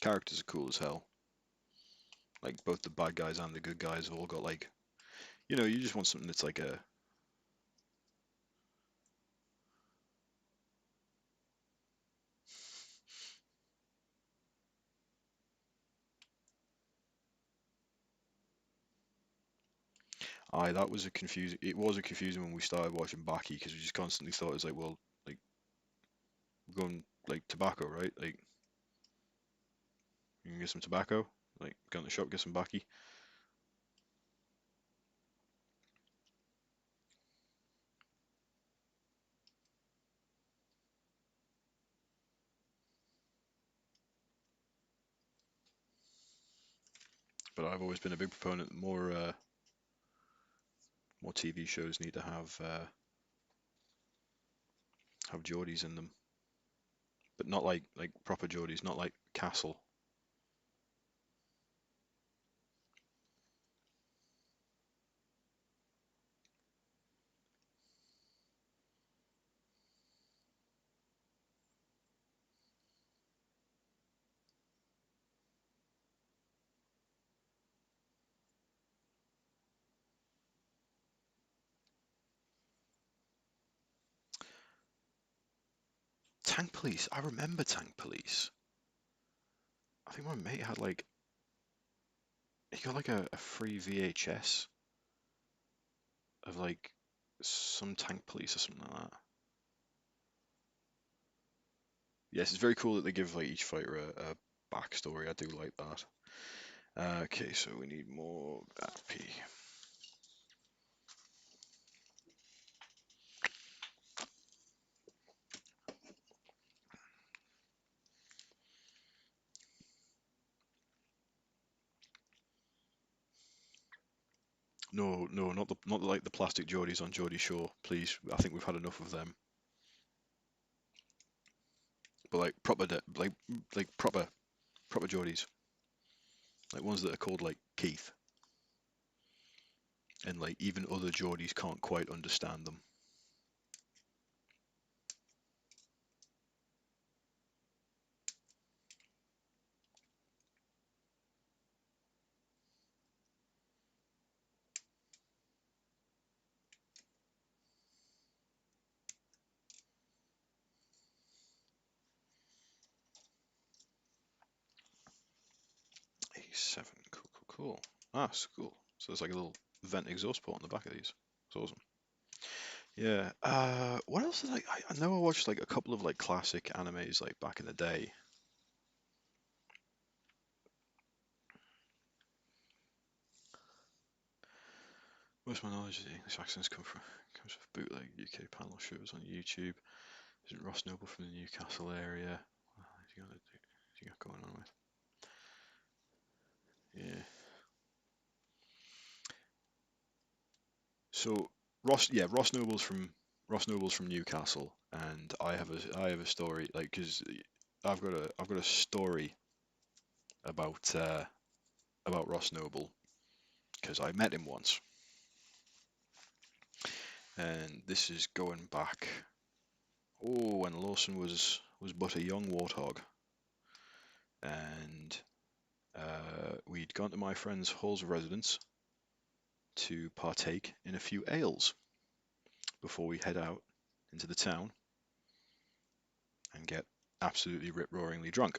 Characters are cool as hell. Like both the bad guys and the good guys have all got like, you know, you just want something that's like a. Aye, that was a confusing. It was a confusing when we started watching Baki because we just constantly thought it was like, well, like we're going like tobacco, right? Like you can get some tobacco, like go in the shop, get some Baki. But I've always been a big proponent that more TV shows need to have Geordies in them, but not like proper Geordies, not like Castle. Tank Police. I remember Tank Police. I think my mate had like he got like a free VHS of like some Tank Police or something like that. Yes, it's very cool that they give like each fighter a backstory. I do like that. Okay, so we need more AP. No, no, not like the plastic Geordies on Geordie Shore, please. I think we've had enough of them. But like like proper Geordies, like ones that are called like Keith, and like even other Geordies can't quite understand them. A7, cool, cool, cool. Ah, it's cool. So there's like a little vent exhaust port on the back of these. It's awesome. Yeah. What else did I know I watched like a couple of like classic animes like back in the day. Most of my knowledge of the English accents comes from bootleg UK panel shows on YouTube. Isn't Ross Noble from the Newcastle area? What you got going on with? Yeah. So Ross Noble's from Newcastle, and I have a story like because I've got a story about Ross Noble because I met him once, and this is going back when Lawson was but a young warthog, and we'd gone to my friend's halls of residence to partake in a few ales before we head out into the town and get absolutely rip-roaringly drunk.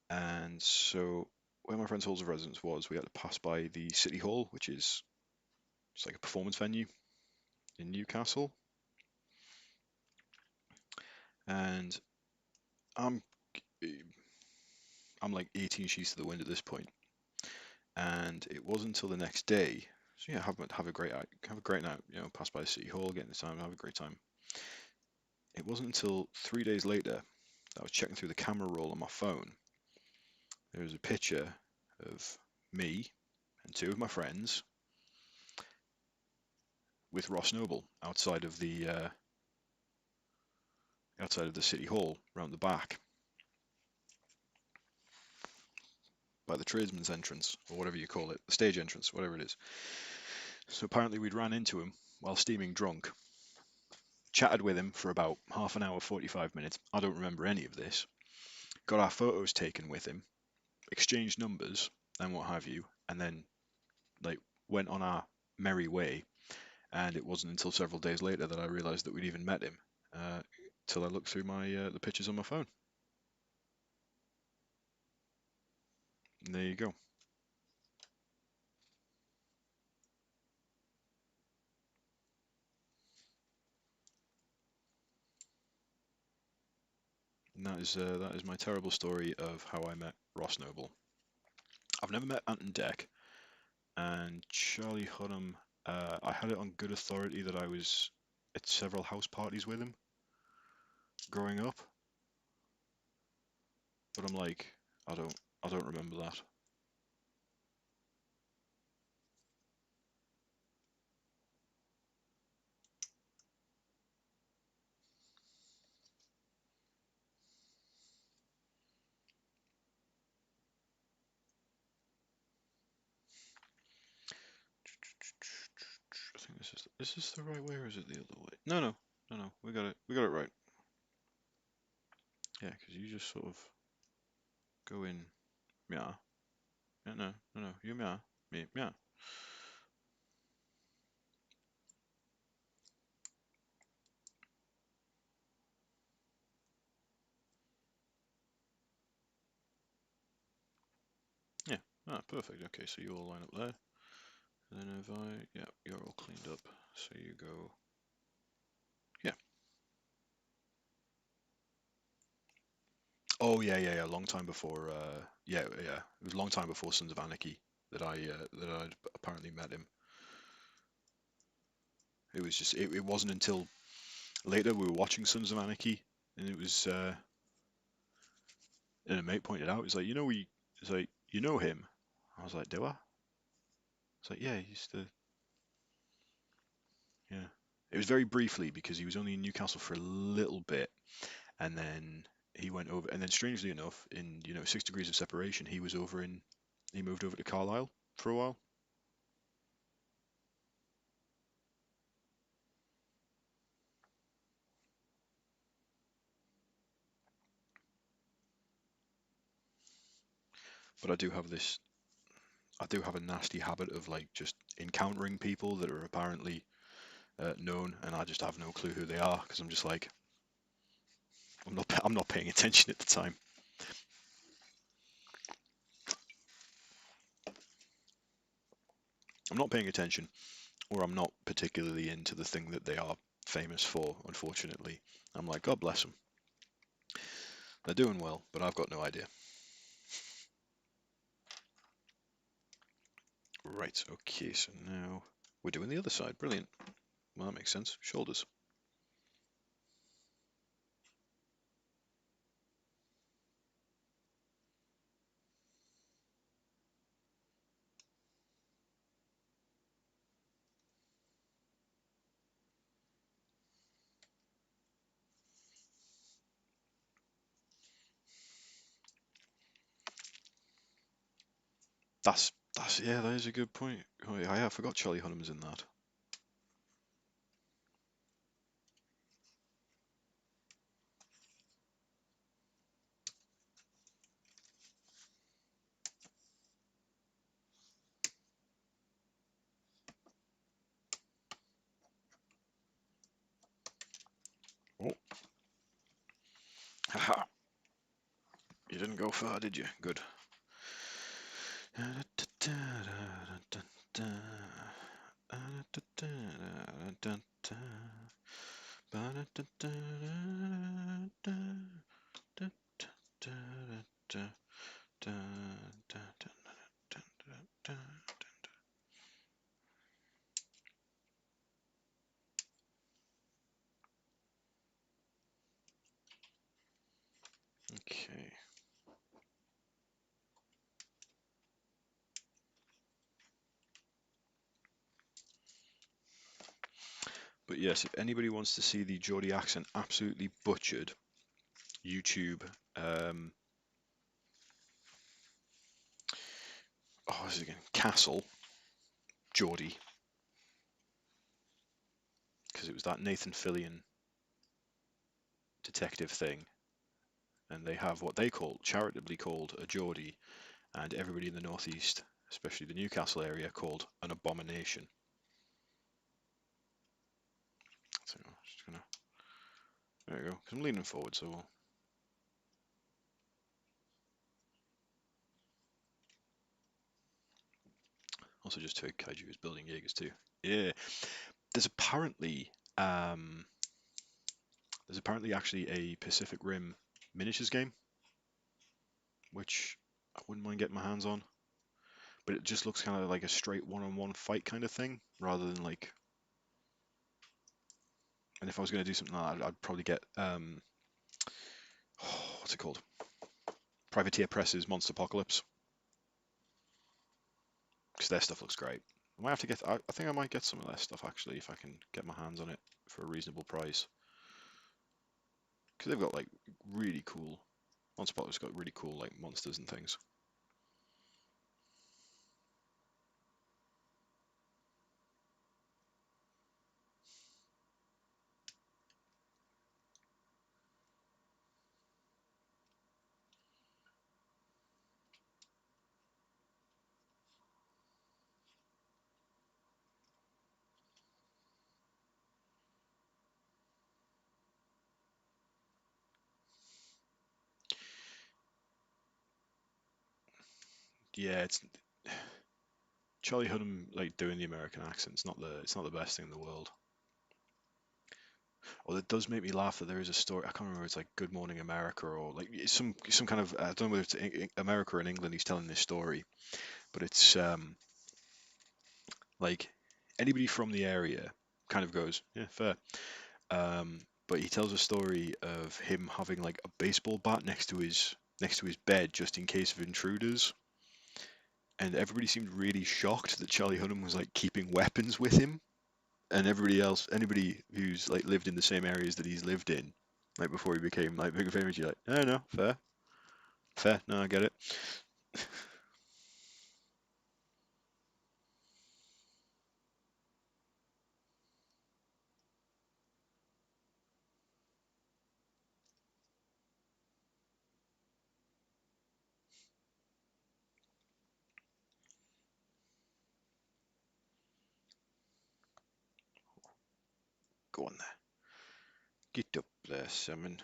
And so where my friend's halls of residence was, we had to pass by the city hall, which is it's like a performance venue in Newcastle. And I'm I'm like 18 sheets to the wind at this point, and it wasn't until the next day. So yeah, have a great night. You know, pass by the city hall, get in the time, have a great time. It wasn't until 3 days later that I was checking through the camera roll on my phone. There was a picture of me and two of my friends with Ross Noble outside of the city hall, round the back. by the tradesman's entrance, or whatever you call it, the stage entrance, whatever it is. So apparently we'd ran into him while steaming drunk, chatted with him for about half an hour, 45 minutes. I don't remember any of this. Got our photos taken with him, exchanged numbers and what have you, and then like went on our merry way. And it wasn't until several days later that I realised that we'd even met him, till I looked through my the pictures on my phone. And there you go. And that is my terrible story of how I met Ross Noble. I've never met Ant and Dec, and Charlie Hunnam. I had it on good authority that I was at several house parties with him growing up, but I'm like, I don't remember that. I think is this the right way or is it the other way? No. We got it right. Yeah, because you just sort of go in, yeah, no, you me, yeah. Yeah, perfect. Okay, so you all line up there. And then if yeah, you're all cleaned up. So you go, yeah. Oh yeah. Long time before, yeah. It was a long time before Sons of Anarchy that I'd apparently met him. It was just, it wasn't until later we were watching Sons of Anarchy, and it was, and a mate pointed out, it's like, it's like, you know him? I was like, do I? It's like, yeah, he used to, yeah. It was very briefly because he was only in Newcastle for a little bit, and then he went over, and then strangely enough, in 6 degrees of separation, he moved over to Carlisle for a while. But I do have a nasty habit of like just encountering people that are apparently known, and I just have no clue who they are because I'm just like, I'm not paying attention at the time. I'm not paying attention, or I'm not particularly into the thing that they are famous for, unfortunately. I'm like, God bless them. They're doing well, but I've got no idea. Right, okay, so now we're doing the other side. Brilliant. Well, that makes sense. Shoulders. Yeah, that is a good point. Oh, yeah, I forgot Charlie Hunnam's in that. Oh, haha. You didn't go far, did you? Good. Okay. But yes, if anybody wants to see the Geordie accent absolutely butchered, YouTube, oh, this is again Castle Geordie, because it was that Nathan Fillion detective thing, and they have what they call charitably called a Geordie, and everybody in the northeast, especially the Newcastle area, called an abomination. So I'm just gonna, there we go. Because I'm leaning forward, so we'll. Also, just to kaiju is building Jaegers too. Yeah, there's apparently um, there's apparently actually a Pacific Rim miniatures game, which I wouldn't mind getting my hands on. But it just looks kind of like a straight one-on-one fight kind of thing, rather than like. And if I was going to do something like that, I'd probably get what's it called? Privateer Press's Monster Apocalypse, because their stuff looks great. I might have to get. I think I might get some of their stuff actually if I can get my hands on it for a reasonable price. Because they've got like really cool. Monster Apocalypse got really cool like monsters and things. Yeah, it's Charlie Hunnam like doing the American accent. It's not the best thing in the world. Well, it does make me laugh that there is a story. I can't remember. It's like Good Morning America or like it's some kind of. I don't know whether it's America or in England. He's telling this story, but it's like anybody from the area kind of goes, yeah, fair. But he tells a story of him having like a baseball bat next to his bed just in case of intruders, and everybody seemed really shocked that Charlie Hunnam was like keeping weapons with him, and everybody else, anybody who's like lived in the same areas that he's lived in, like before he became like big famous, you're like, no, no, fair, fair, no, I get it. Go on there, get up there, Simon.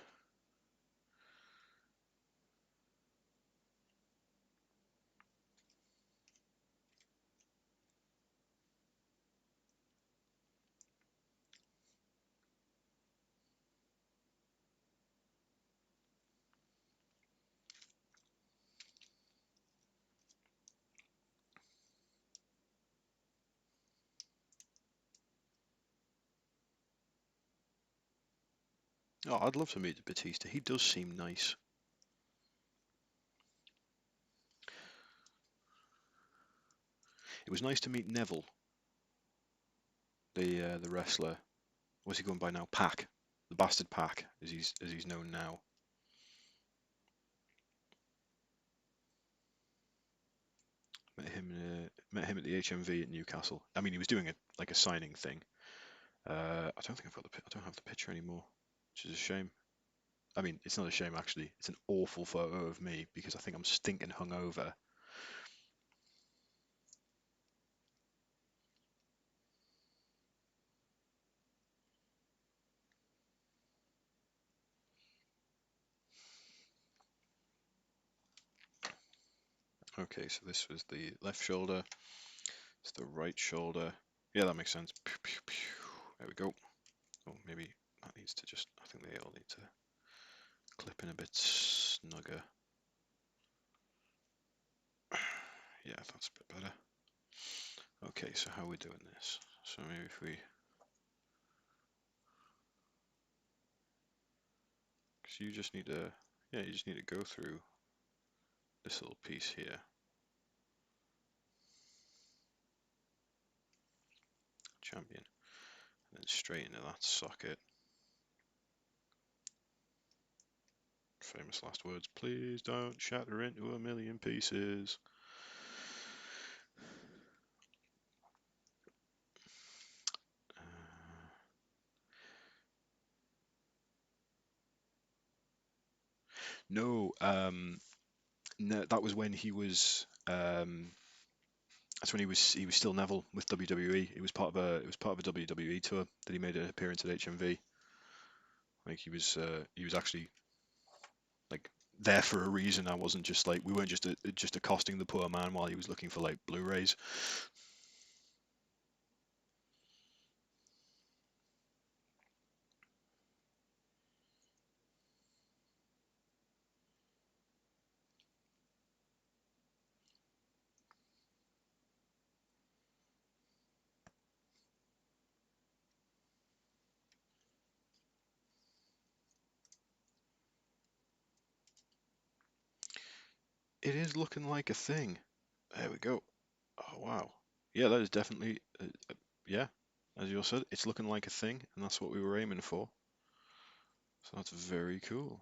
Oh, I'd love to meet Batista. He does seem nice. It was nice to meet Neville, the wrestler. What's he going by now? Pac, the bastard Pac, as he's known now. Met him at the HMV at Newcastle. I mean, he was doing a signing thing. I don't think I don't have the picture anymore, which is a shame. I mean, it's not a shame actually. It's an awful photo of me because I think I'm stinking hungover. Okay, so this was the left shoulder. It's the right shoulder. Yeah, that makes sense. Pew, pew, pew. There we go. Oh, maybe that needs to just. I think they all need to clip in a bit snugger. Yeah, that's a bit better. Okay, so how are we doing this? So maybe if we. Because you just need to. Yeah, you just need to go through this little piece here. Champion. And then straight into that socket. Famous last words. Please don't shatter into a million pieces. No, no, that was when he was. That's when he was still Neville with WWE. It was part of a WWE tour that he made an appearance at HMV. Like he was actually like there for a reason. I wasn't just like we weren't just accosting the poor man while he was looking for like Blu-rays. It is looking like a thing. There we go. Oh wow. Yeah, that is definitely yeah. As you all said, it's looking like a thing, and that's what we were aiming for. So that's very cool.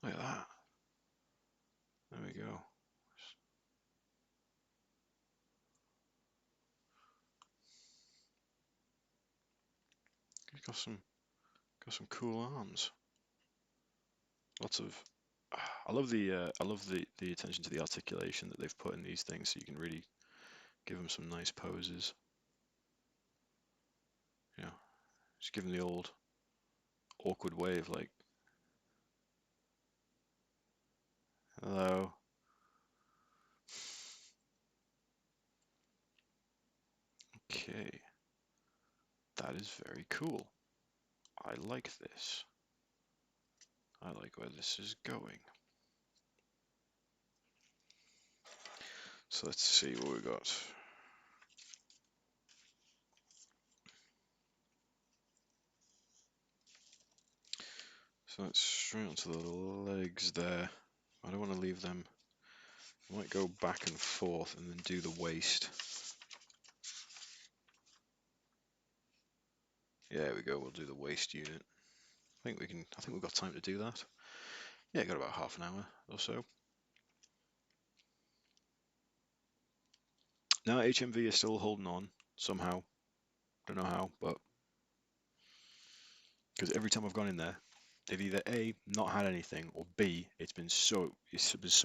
Look at that. There we go. He's got some cool arms. Lots of. I love the attention to the articulation that they've put in these things, so you can really give them some nice poses. Yeah, just give them the old awkward way of like, hello. Okay, that is very cool. I like this. I like where this is going. So let's see what we got. So let's straight onto the legs there. I don't want to leave them. I might go back and forth and then do the waist. Yeah, there we go. We'll do the waist unit. I think we've got time to do that. Yeah, got about half an hour or so. Now HMV is still holding on somehow. Don't know how, but because every time I've gone in there, they've either A, not had anything, or B, it's been so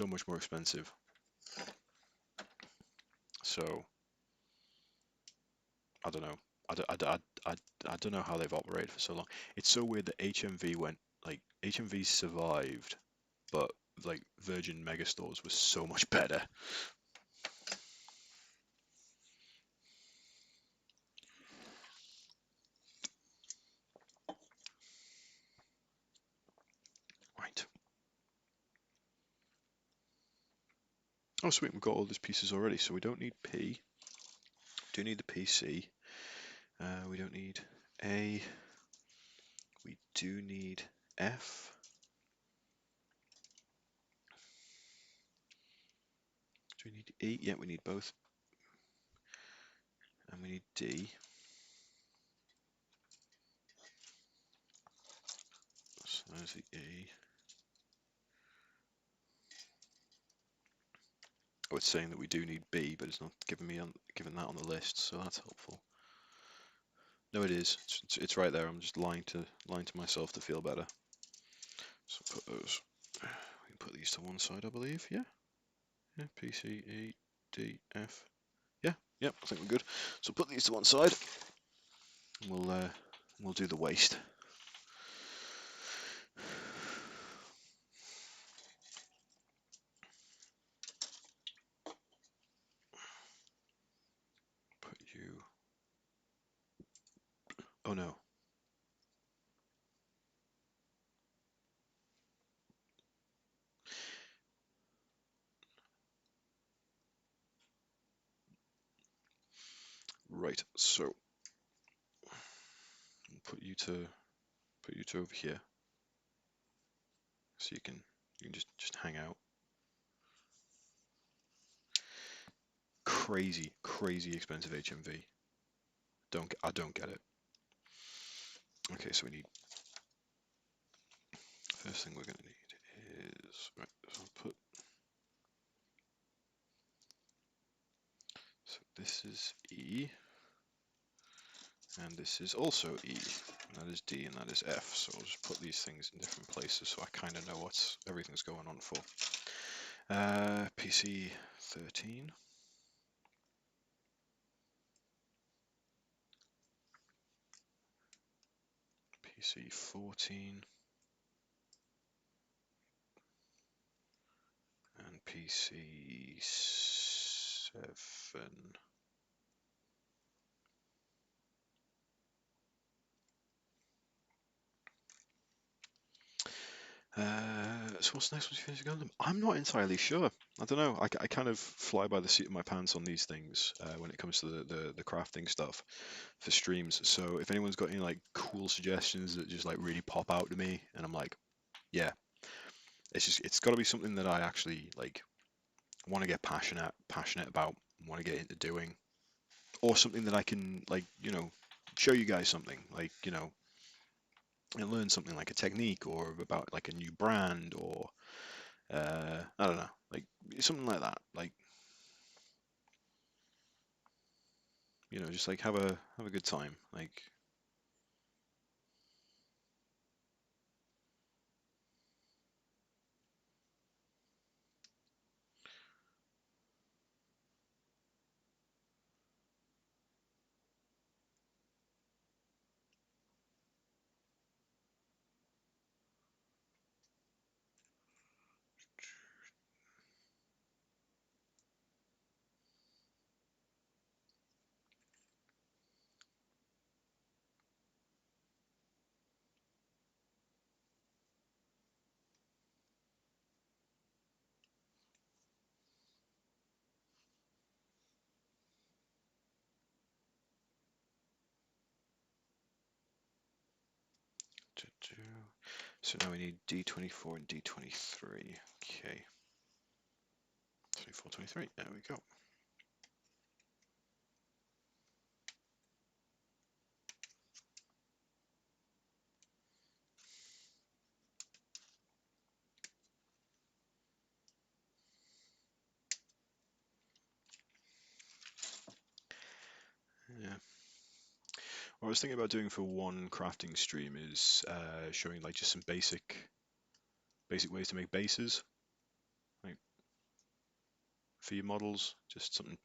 much more expensive. So I don't know. I don't know how they've operated for so long. It's so weird that HMV survived, but like Virgin Megastores was so much better. Right. Oh sweet, we've got all these pieces already, so we don't need P. Do need the PC. We don't need A. We do need F. Do we need E? Yeah, we need both. And we need D. So there's the E. Oh, it's saying that we do need B, but it's not giving that on the list, so that's helpful. No, it is. It's right there. I'm just lying to myself to feel better. So put those. We can put these to one side, I believe. Yeah. Yeah. P, C, E, D, F. Yeah. Yep. I think we're good. So put these to one side. And we'll do the waist. Put you. Oh no. Right. So put you to over here, so you can just hang out. Crazy expensive HMV. I don't get it. Okay, so we need, first thing we're gonna need is, right, so I'll put, so this is E, And this is also E, and that is D, and that is F. So I'll just put these things in different places so I kind of know what everything's going on for. PC 13. PC 14. And PC 7. So what's next once you finish Gundam? I'm not entirely sure. I don't know. I kind of fly by the seat of my pants on these things when it comes to the crafting stuff for streams. So if anyone's got any like cool suggestions that just like really pop out to me, and I'm like, yeah, it's got to be something that I actually like want to get passionate about, want to get into doing, or something that I can like show you guys something like and learn something like a technique or about like a new brand or I don't know, like something like that. Like just like have a good time. Like so now we need D24 and D23. Okay, 24, 23. There we go. Yeah. What I was thinking about doing for one crafting stream is showing like just some basic ways to make bases, like for your models, just something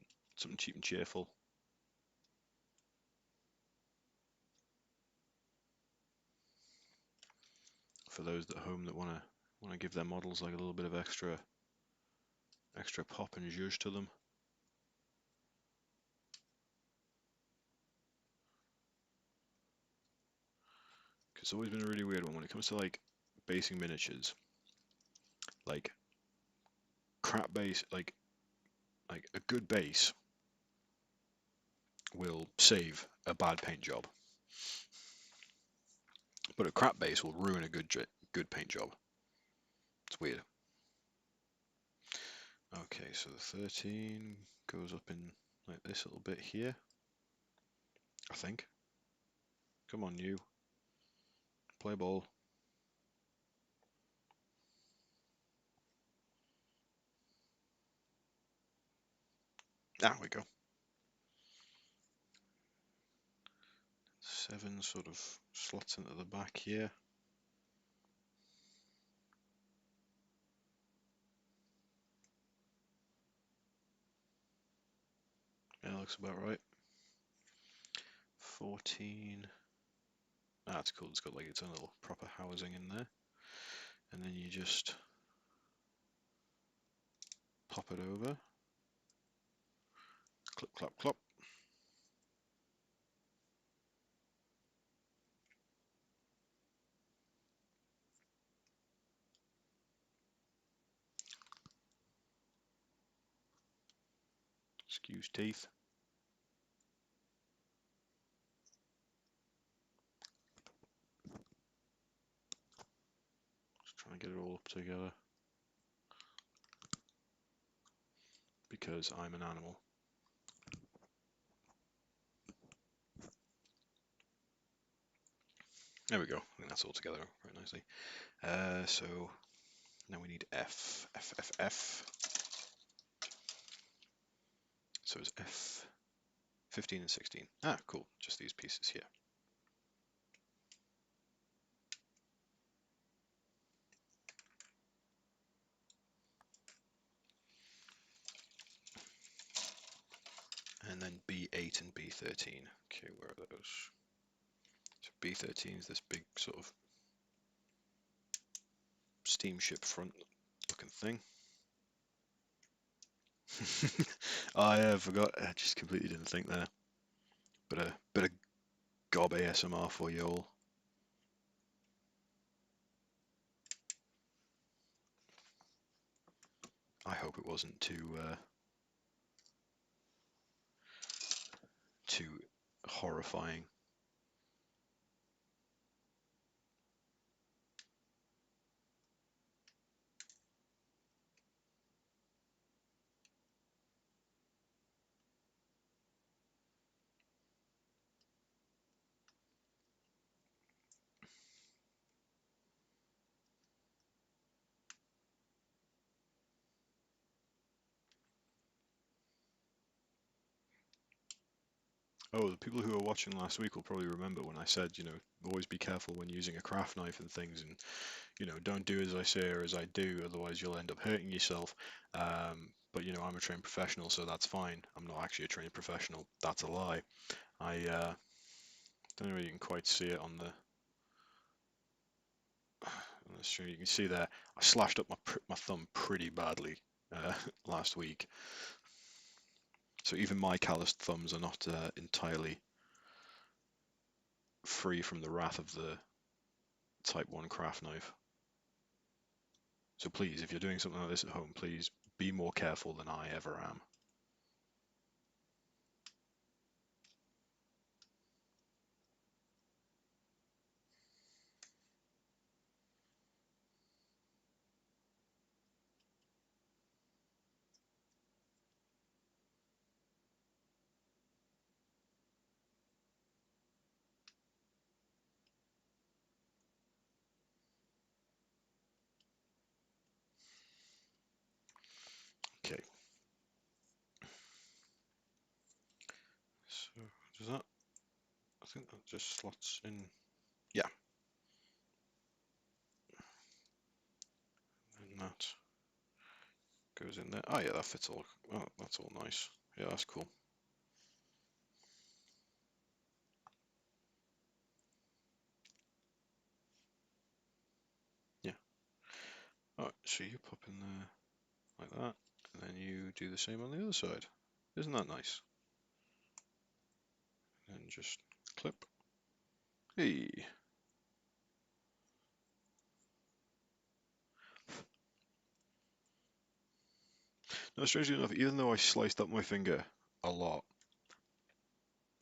cheap and cheerful. For those at home that wanna give their models like a little bit of extra pop and zhuzh to them. It's always been a really weird one when it comes to like basing miniatures. Like crap base, like a good base will save a bad paint job, but a crap base will ruin a good paint job. It's weird. Okay, so the 13 goes up in like this little bit here, I think. Come on, you. Play ball. There we go. 7 sort of slots into the back here. Yeah, looks about right. 14. Ah, that's cool. It's got like its own little proper housing in there. And then you just pop it over. Clip, clap, clop. Excuse teeth. Just trying to get it all up together. Because I'm an animal. There we go. I think that's all together very nicely. So now we need F. F, F, F. So it's 15 and 16. Ah, cool. Just these pieces here. And then B8 and B13. Okay, where are those? So B13 is this big sort of steamship front looking thing. I forgot. I just completely didn't think there. Bit of gob ASMR for you all. I hope it wasn't too horrifying. Oh, the people who were watching last week will probably remember when I said, always be careful when using a craft knife and things, and don't do as I say or as I do, otherwise you'll end up hurting yourself. But I'm a trained professional, so that's fine. I'm not actually a trained professional. That's a lie. I don't know if you can quite see it on the stream. You can see there, I slashed up my thumb pretty badly last week. So even my calloused thumbs are not entirely free from the wrath of the Type 1 craft knife. So please, if you're doing something like this at home, please be more careful than I ever am. Okay. So does that? I think that just slots in. Yeah. And that goes in there. Oh yeah, that fits all. Oh, that's all nice. Yeah, that's cool. Yeah. Alright, so you pop in there like that, and then you do the same on the other side. Isn't that nice? And just clip. Hey. Now, strangely enough, even though I sliced up my finger a lot,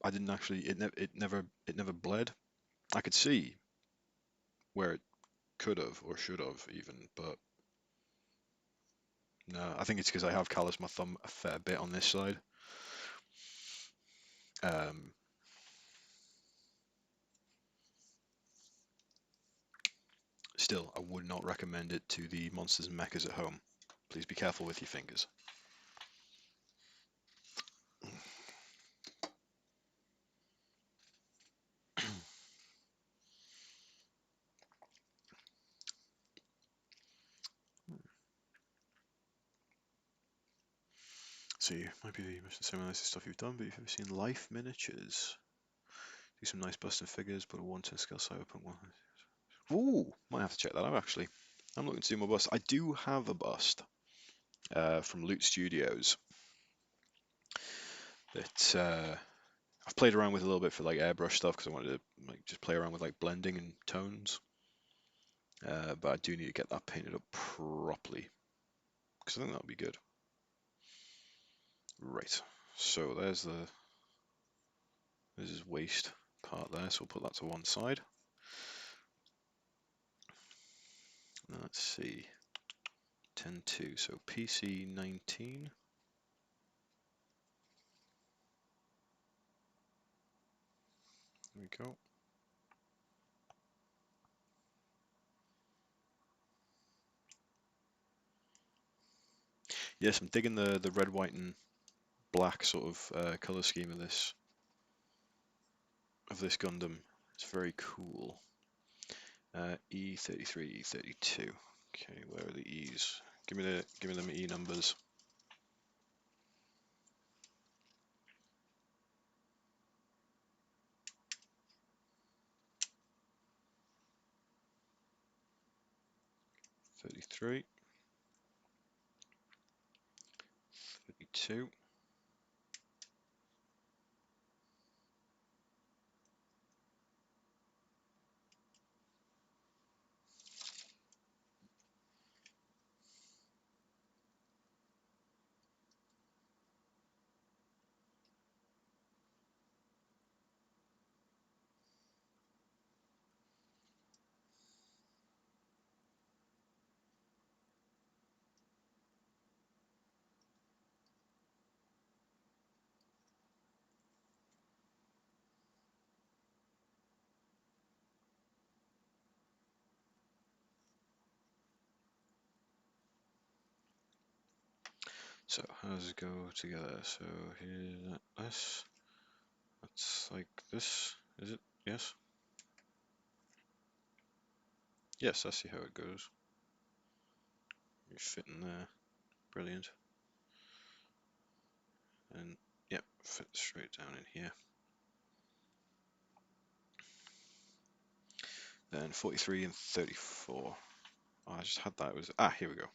I didn't actually. It never bled. I could see where it could have or should have even, but no. I think it's because I have calloused my thumb a fair bit on this side. Um, Still, I would not recommend it to the monsters and mechas at home. Please be careful with your fingers. See, might be the most similar stuff you've done, but you've ever seen Life Miniatures? Do some nice busted figures, but a 1/10 scale cyberpunk one. Ooh, might have to check that out actually. I'm looking to do my bust. I do have a bust from Loot Studios that I've played around with a little bit for like airbrush stuff because I wanted to like just play around with like blending and tones. But I do need to get that painted up properly because I think that would be good. Right. So there's his waist part there. So we'll put that to one side. Let's see. 10.2. So PC 19. There we go. Yes, I'm digging the red, white, and black sort of color scheme of this of this Gundam. It's very cool. E33, E32. Okay, where are the E's? Give me them E numbers. '33, '32. So how does it go together? So here's this. That's like this. Is it? Yes. Yes, I see how it goes. You fit in there. Brilliant. And yep, fit straight down in here. Then 43 and 34. Oh, I just had that. It was here we go.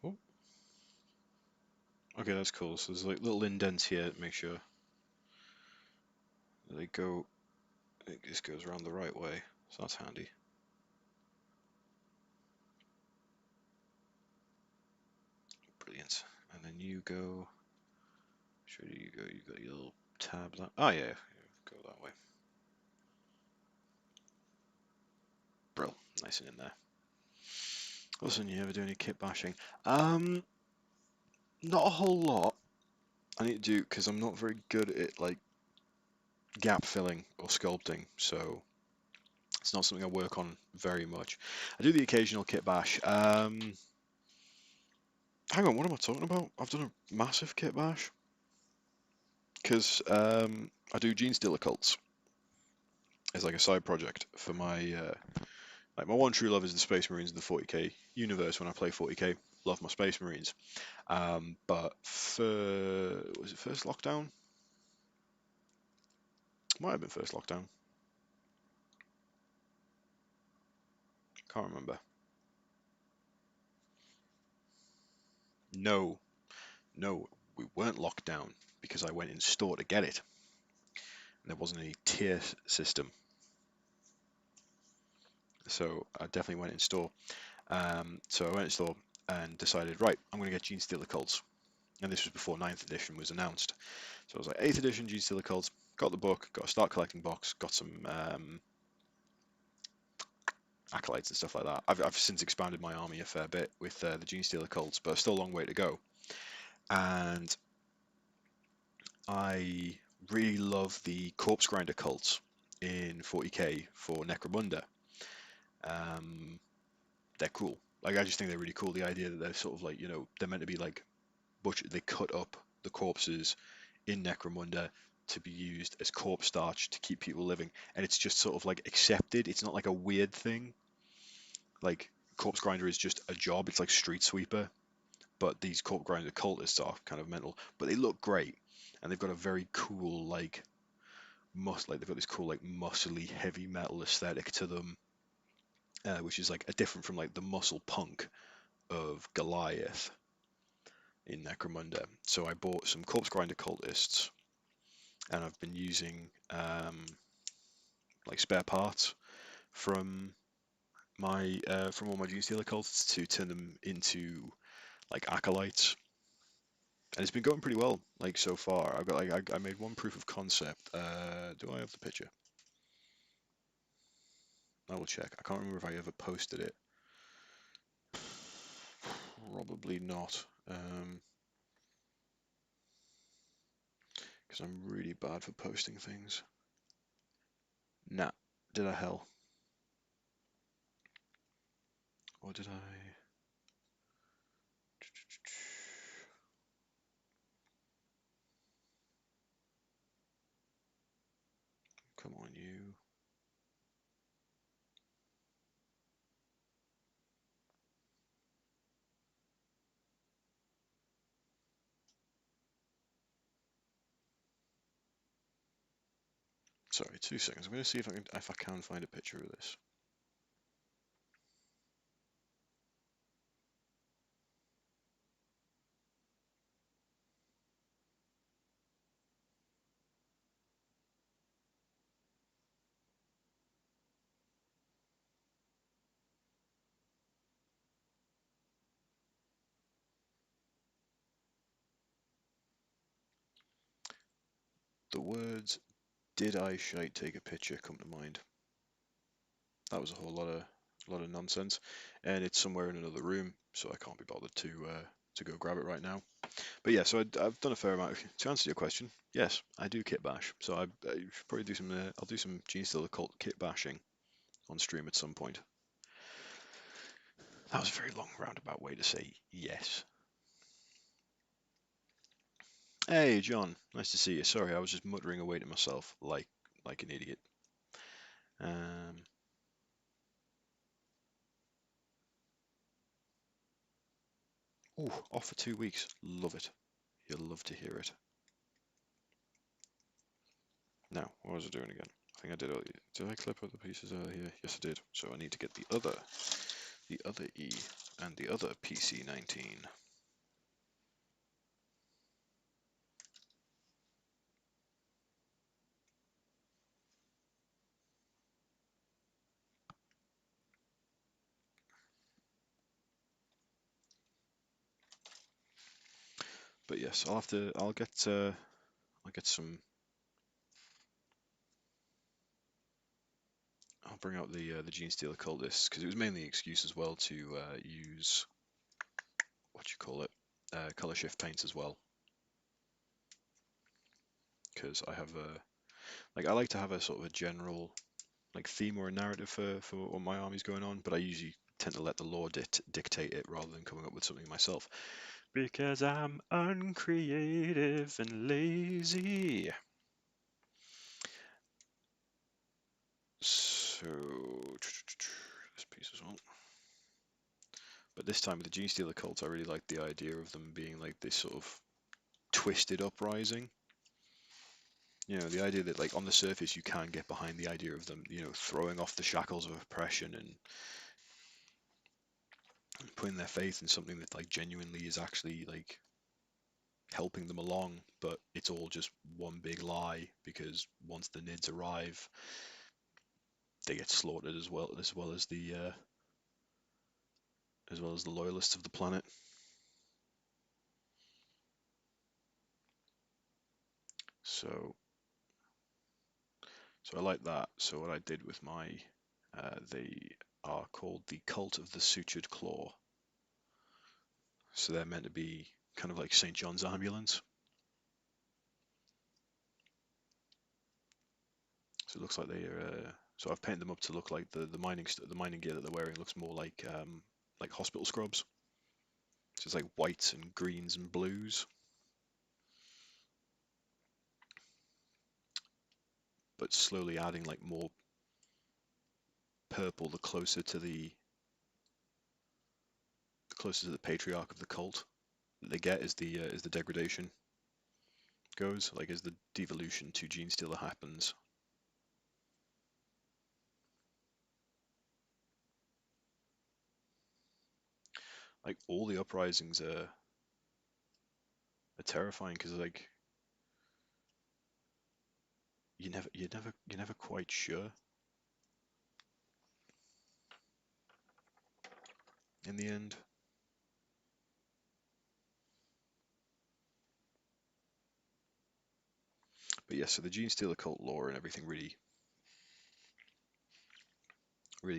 Oh, okay, that's cool. So there's like little indents here to make sure they go. This goes around the right way, so that's handy. Brilliant. And then you go. Should you go? You got your little tab. Oh yeah, go that way. Brill, nice and in there. Listen, you ever do any kit bashing? Not a whole lot. I need to do because I'm not very good at like gap filling or sculpting, so it's not something I work on very much. I do the occasional kit bash. Hang on, what am I talking about? I've done a massive kit bash because I do Gene Stealer cults as like a side project for my like my one true love is the Space Marines in the 40k universe. When I play 40k, love my Space Marines. But for was it first lockdown? Might have been first lockdown. Can't remember. No, no, we weren't locked down because I went in store to get it. And there wasn't any tier system, so I definitely went in store. So I went in store and decided, right, I'm going to get Gene Stealer cults. And this was before 9th edition was announced. So I was like, 8th edition Gene Stealer cults. Got the book, got a start collecting box, got some acolytes and stuff like that. I've since expanded my army a fair bit with the Gene Stealer cults, but still a long way to go. And I really love the Corpse Grinder cults in 40k for Necromunda. They're cool. Like I just think they're really cool. The idea that they're sort of like, they're meant to be like butcher. They cut up the corpses in Necromunda to be used as corpse starch to keep people living, and it's just sort of like accepted. It's not like a weird thing. Like corpse grinder is just a job. It's like street sweeper, but these corpse grinder cultists are kind of mental. But they look great, and they've got a very cool like they've got this cool like muscly heavy metal aesthetic to them, which is like a different from like the muscle punk of Goliath in Necromunda. So I bought some corpse grinder cultists and I've been using like spare parts from my from all my Gene Stealer cults to turn them into like acolytes, and it's been going pretty well. Like so far, I've got like I made one proof of concept. Do I have the picture? I will check. I can't remember if I ever posted it. Probably not, because I'm really bad for posting things. Nah, did I hell? Or did I? Come on, you. Sorry, 2 seconds. I'm going to see if I can find a picture of this. The words "did I shite take a picture" come to mind. That was a whole lot of nonsense, and it's somewhere in another room, so I can't be bothered to go grab it right now. But yeah, so I've done a fair amount. To answer your question, yes, I do kit bash. So I should probably do some. I'll do some Gene Stealer Cult kit bashing on stream at some point. That was a very long roundabout way to say yes. Hey, John, nice to see you. Sorry, I was just muttering away to myself like an idiot. Um, ooh, off for 2 weeks. Love it. You'll love to hear it. Now, what was I doing again? I think I did. Did I clip other pieces out of here? Yes, I did. So I need to get the other E, and the other PC-19. But yes, I'll have to. I'll get some. I'll bring out the Gene Stealer Cultist because it was mainly an excuse as well to use what you call it, color shift paints as well. Because I have a I like to have a sort of a general like theme or a narrative for what my army's going on, but I usually tend to let the lore dictate it rather than coming up with something myself. Because I'm uncreative and lazy. So this piece as well. But this time with the Gene Stealer cult, I really like the idea of them being like this sort of twisted uprising. You know, the idea that like on the surface you can get behind the idea of them, you know, throwing off the shackles of oppression and putting their faith in something that like genuinely is actually like helping them along, but it's all just one big lie because once the Nids arrive, they get slaughtered as well as the loyalists of the planet. So I like that. So what I did with my they are called the Cult of the Sutured Claw. So they're meant to be kind of like St. John's Ambulance. So it looks like they are. So I've painted them up to look like the mining gear that they're wearing looks more like hospital scrubs. So it's like whites and greens and blues, but slowly adding like more purple the closer to the patriarch of the cult that they get as the degradation goes, like as the devolution to Gene Stealer happens. Like all the uprisings are terrifying because like you're never quite sure in the end. But yeah, so the Gene Stealer cult lore and everything really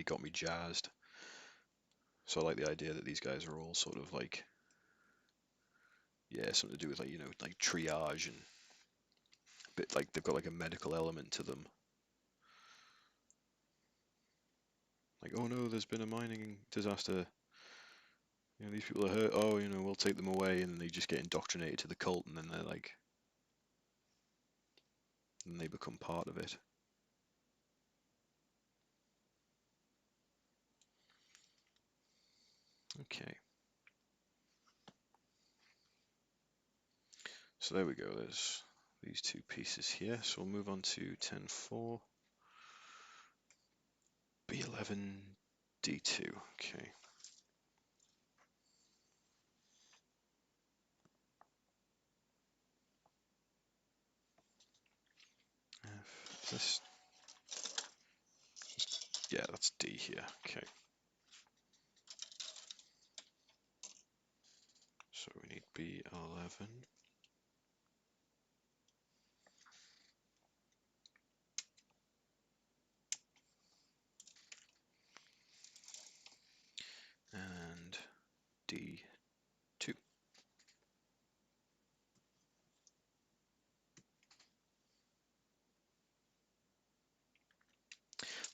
got me jazzed. So I like the idea that these guys are all sort of like, yeah, something to do with like, like triage and a bit like they've got like a medical element to them. Like, oh no, there's been a mining disaster. These people are hurt. Oh, we'll take them away, and they just get indoctrinated to the cult, and then they're like, and they become part of it. Okay. So there we go. There's these two pieces here. So we'll move on to 10-4, B11, D2. Okay. Is this? Yeah, that's D here. Okay. So we need B11. And D2.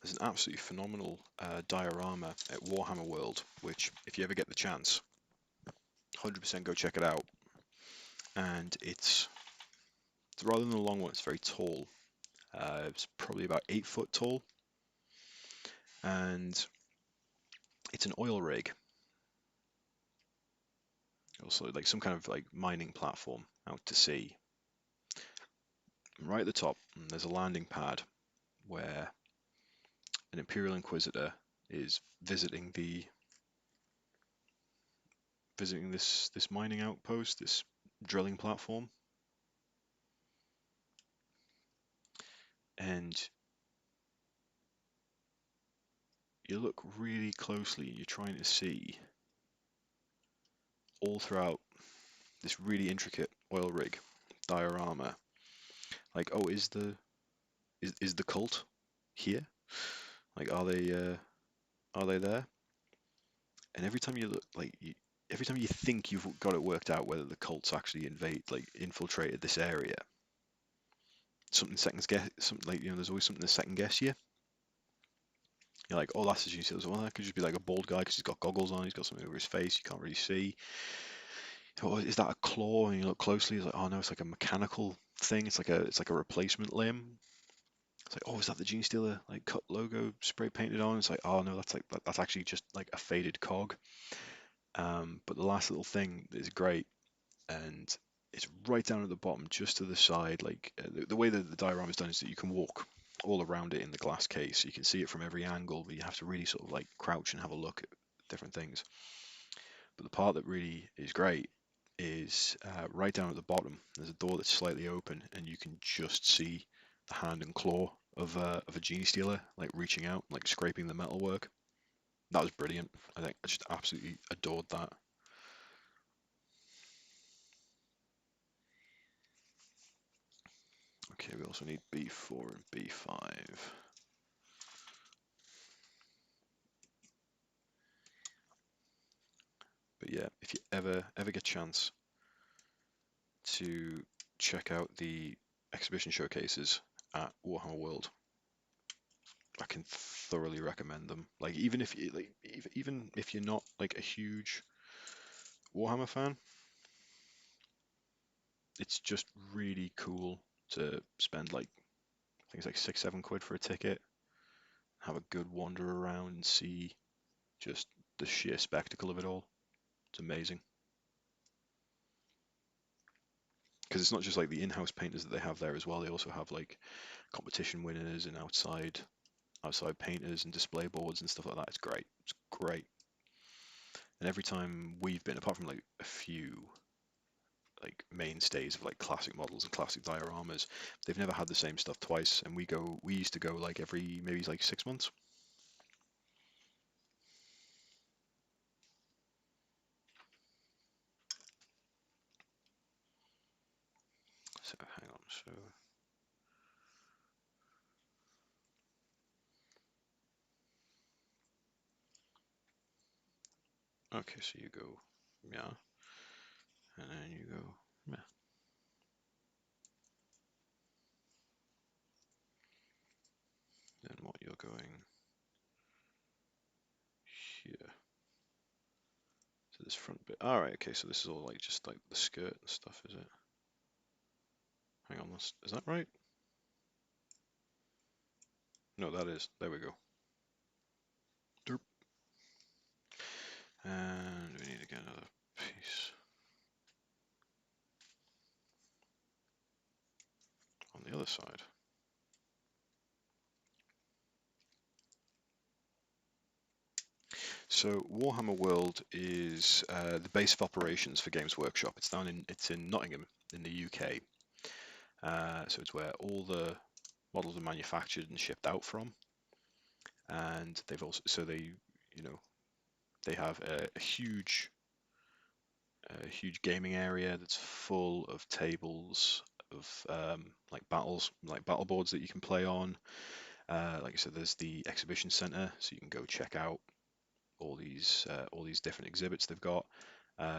There's an absolutely phenomenal diorama at Warhammer World, which, if you ever get the chance, 100% go check it out. And it's rather than a long one, it's very tall. It's probably about 8 foot tall, and it's an oil rig. Also, like some kind of like mining platform out to sea. And right at the top, there's a landing pad where an Imperial Inquisitor is visiting this mining outpost, this drilling platform, and you look really closely and you're trying to see all throughout this really intricate oil rig diorama, like, oh, is the cult here? Like, are they there? And every time you look, every time you think you've got it worked out whether the cult's actually infiltrated this area, something seconds guess, something like, there's always something to second guess you. You're like, oh, that's as you see. Well, that could just be like a bald guy because he's got goggles on, he's got something over his face, you can't really see. Oh, is that a claw? And you look closely, it's like, oh no, it's like a mechanical thing. It's like a replacement limb. It's like, oh, is that the Gene Stealer like cut logo spray painted on? It's like, oh no, that's actually just like a faded cog. But the last little thing is great, and it's right down at the bottom, just to the side. Like the way that the diorama is done is that you can walk all around it in the glass case. You can see it from every angle, but you have to really sort of like crouch and have a look at different things. But the part that really is great is right down at the bottom. There's a door that's slightly open, and you can just see the hand and claw of a Genie Stealer, like reaching out, like scraping the metalwork. That was brilliant. I just absolutely adored that. Okay, we also need B4 and B5. But yeah, if you ever get a chance to check out the exhibition showcases at Warhammer World, I can thoroughly recommend them. Like even if you're not like a huge Warhammer fan, it's just really cool to spend like I think it's like 6-7 quid for a ticket, have a good wander around and see just the sheer spectacle of it all. It's amazing. Because it's not just like the in-house painters that they have there as well. They also have like competition winners and outside painters and display boards and stuff like that. It's great. It's great. And every time we've been, apart from like a few like mainstays of like classic models and classic dioramas. They've never had the same stuff twice, and we used to go like every maybe like 6 months. So hang on, so okay, so you go yeah, and then you go yeah. Then what you're going here to this front bit. All right, okay, so this is all like just like the skirt and stuff, is it? Hang on, is that right? No, that is. There we go. Derp. And we need to get another piece on the other side. So Warhammer World is the base of operations for Games Workshop. It's in Nottingham in the UK. So it's where all the models are manufactured and shipped out from. And they've also you know they have a huge gaming area that's full of tables of like battle boards that you can play on. Like I said, there's the exhibition center, so you can go check out all these different exhibits they've got.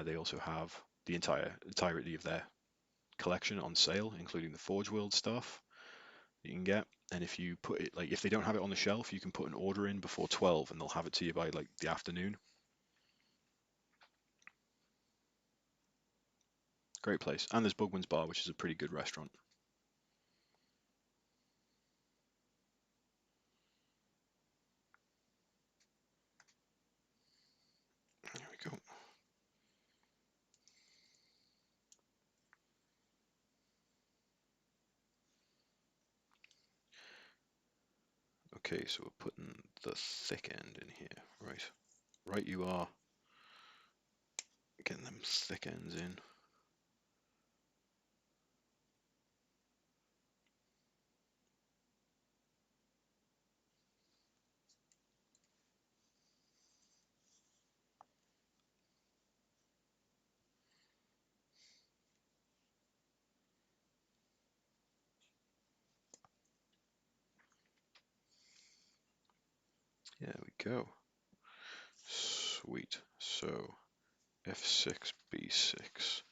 They also have the entirety of their collection on sale, including the Forge World stuff that you can get. And if you put it like if they don't have it on the shelf, you can put an order in before 12, and they'll have it to you by like the afternoon. Great place. And there's Bugman's Bar, which is a pretty good restaurant. There we go. Okay, so we're putting the thick end in here. Right. Right you are. Getting them thick ends in. There we go. Sweet. So F6, B6.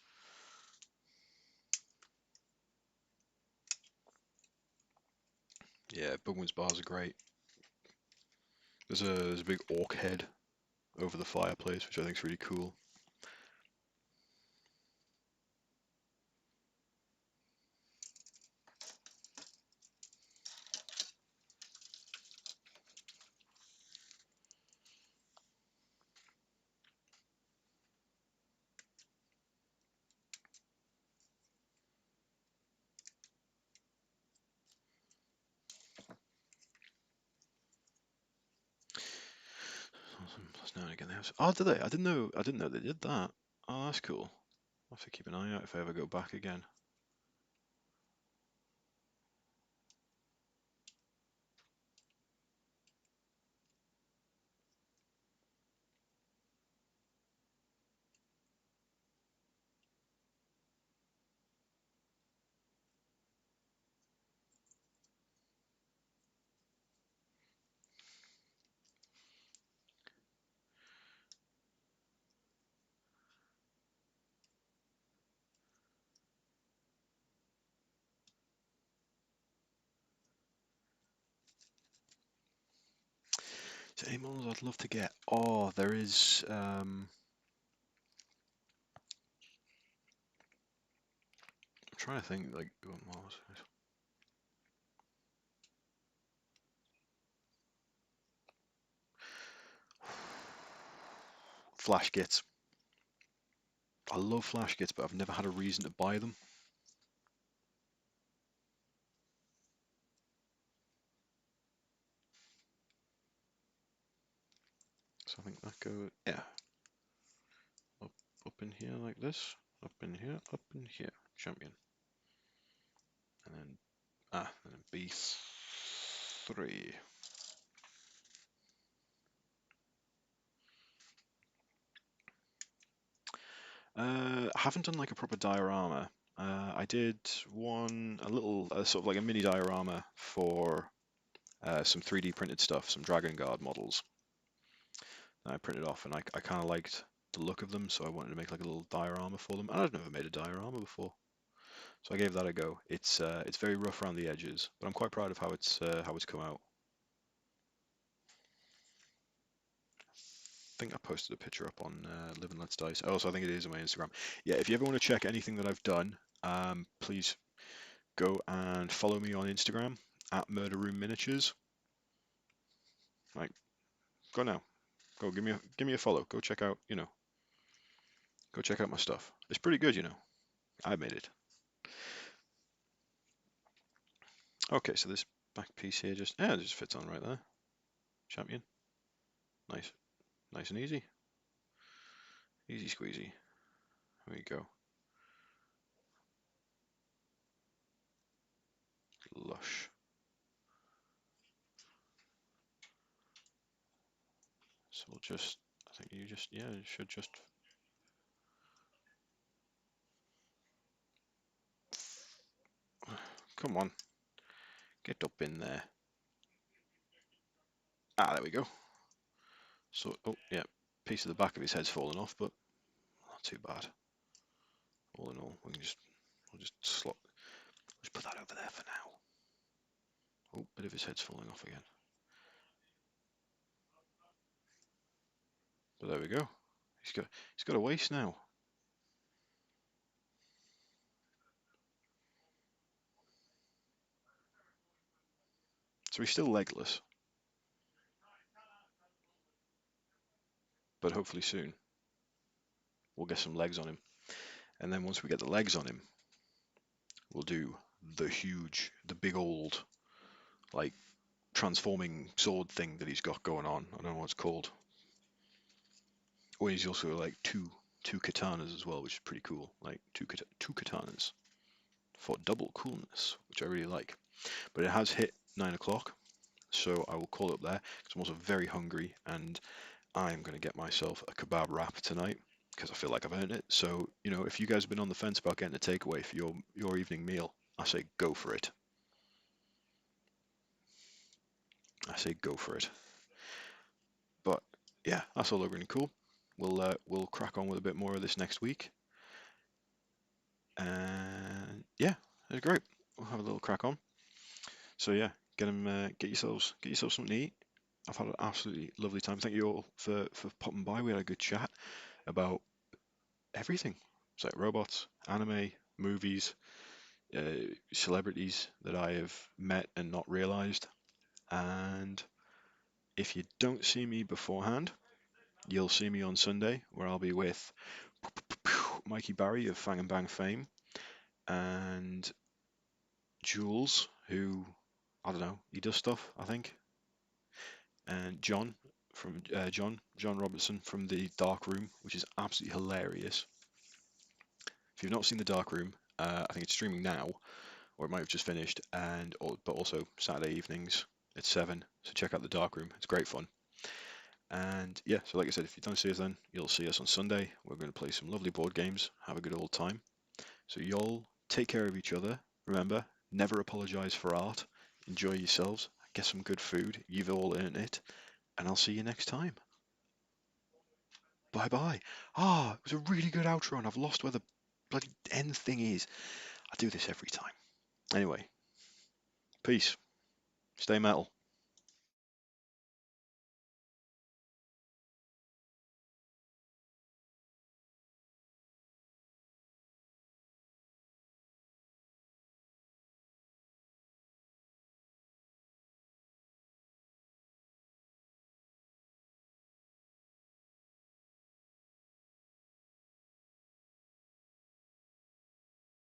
Yeah, Bugman's bars are great. There's a big orc head over the fireplace, which I think is really cool. Plus now and again, oh, did they? I didn't know. I didn't know they did that. Oh, that's cool. I'll have to keep an eye out if I ever go back again. So any models I'd love to get? Oh, there is. I'm trying to think. Like, what models? Flash kits. I love flash kits, but I've never had a reason to buy them. So I think that go, yeah, up in here like this. Up in here, champion. And then, and then B3. I haven't done like a proper diorama. I did one, a little, sort of like a mini diorama for some 3D printed stuff, some Dragon Guard models that I printed off, and I kind of liked the look of them, so I wanted to make like a little diorama for them. And I've never made a diorama before, so I gave that a go. It's very rough around the edges, but I'm quite proud of how it's come out. I think I posted a picture up on Live and Let's Dice. Also, I think it is on my Instagram. Yeah, if you ever want to check anything that I've done, please go and follow me on Instagram at Murder Room Miniatures. Like, go now. Go give me a follow. Go check out, go check out my stuff. It's pretty good, I made it. Okay, so this back piece here just fits on right there. Champion. Nice. Nice and easy. Easy squeezy. There we go. Lush. So we'll just, I think you just, yeah, it should just. Come on. Get up in there. There we go. So, oh, yeah, piece of the back of his head's fallen off, but not too bad. All in all, we'll just put that over there for now. Oh, bit of his head's falling off again. But there we go. He's got a waist now. So he's still legless, but hopefully soon we'll get some legs on him. And then once we get the legs on him, we'll do the big old, like, transforming sword thing that he's got going on. I don't know what it's called. Or he's also like two katanas as well, which is pretty cool. Like two katanas for double coolness, which I really like. But it has hit 9 o'clock, so I will call it up there because I'm also very hungry, and I'm going to get myself a kebab wrap tonight because I feel like I've earned it. So, if you guys have been on the fence about getting a takeaway for your evening meal, I say go for it. I say go for it. But yeah, that's all really cool. We'll crack on with a bit more of this next week. And yeah, it's great. We'll have a little crack on. So yeah, get yourselves something to eat. I've had an absolutely lovely time. Thank you all for popping by. We had a good chat about everything. It's like robots, anime, movies, celebrities that I have met and not realized. And if you don't see me beforehand, you'll see me on Sunday where I'll be with Mikey Barry of Fang and Bang fame and Jules, who, I don't know, he does stuff, I think, and John from John Robertson from the Dark Room, which is absolutely hilarious. If you've not seen the Dark Room, I think it's streaming now, or it might have just finished, but also Saturday evenings at 7. So check out the Dark Room; it's great fun. And yeah, so like I said, if you don't see us then, you'll see us on Sunday. We're going to play some lovely board games, have a good old time. So y'all take care of each other. Remember, never apologize for art. Enjoy yourselves. Get some good food. You've all earned it. And I'll see you next time. Bye bye. It was a really good outro, and I've lost where the bloody end thing is. I do this every time. Anyway, peace. Stay metal.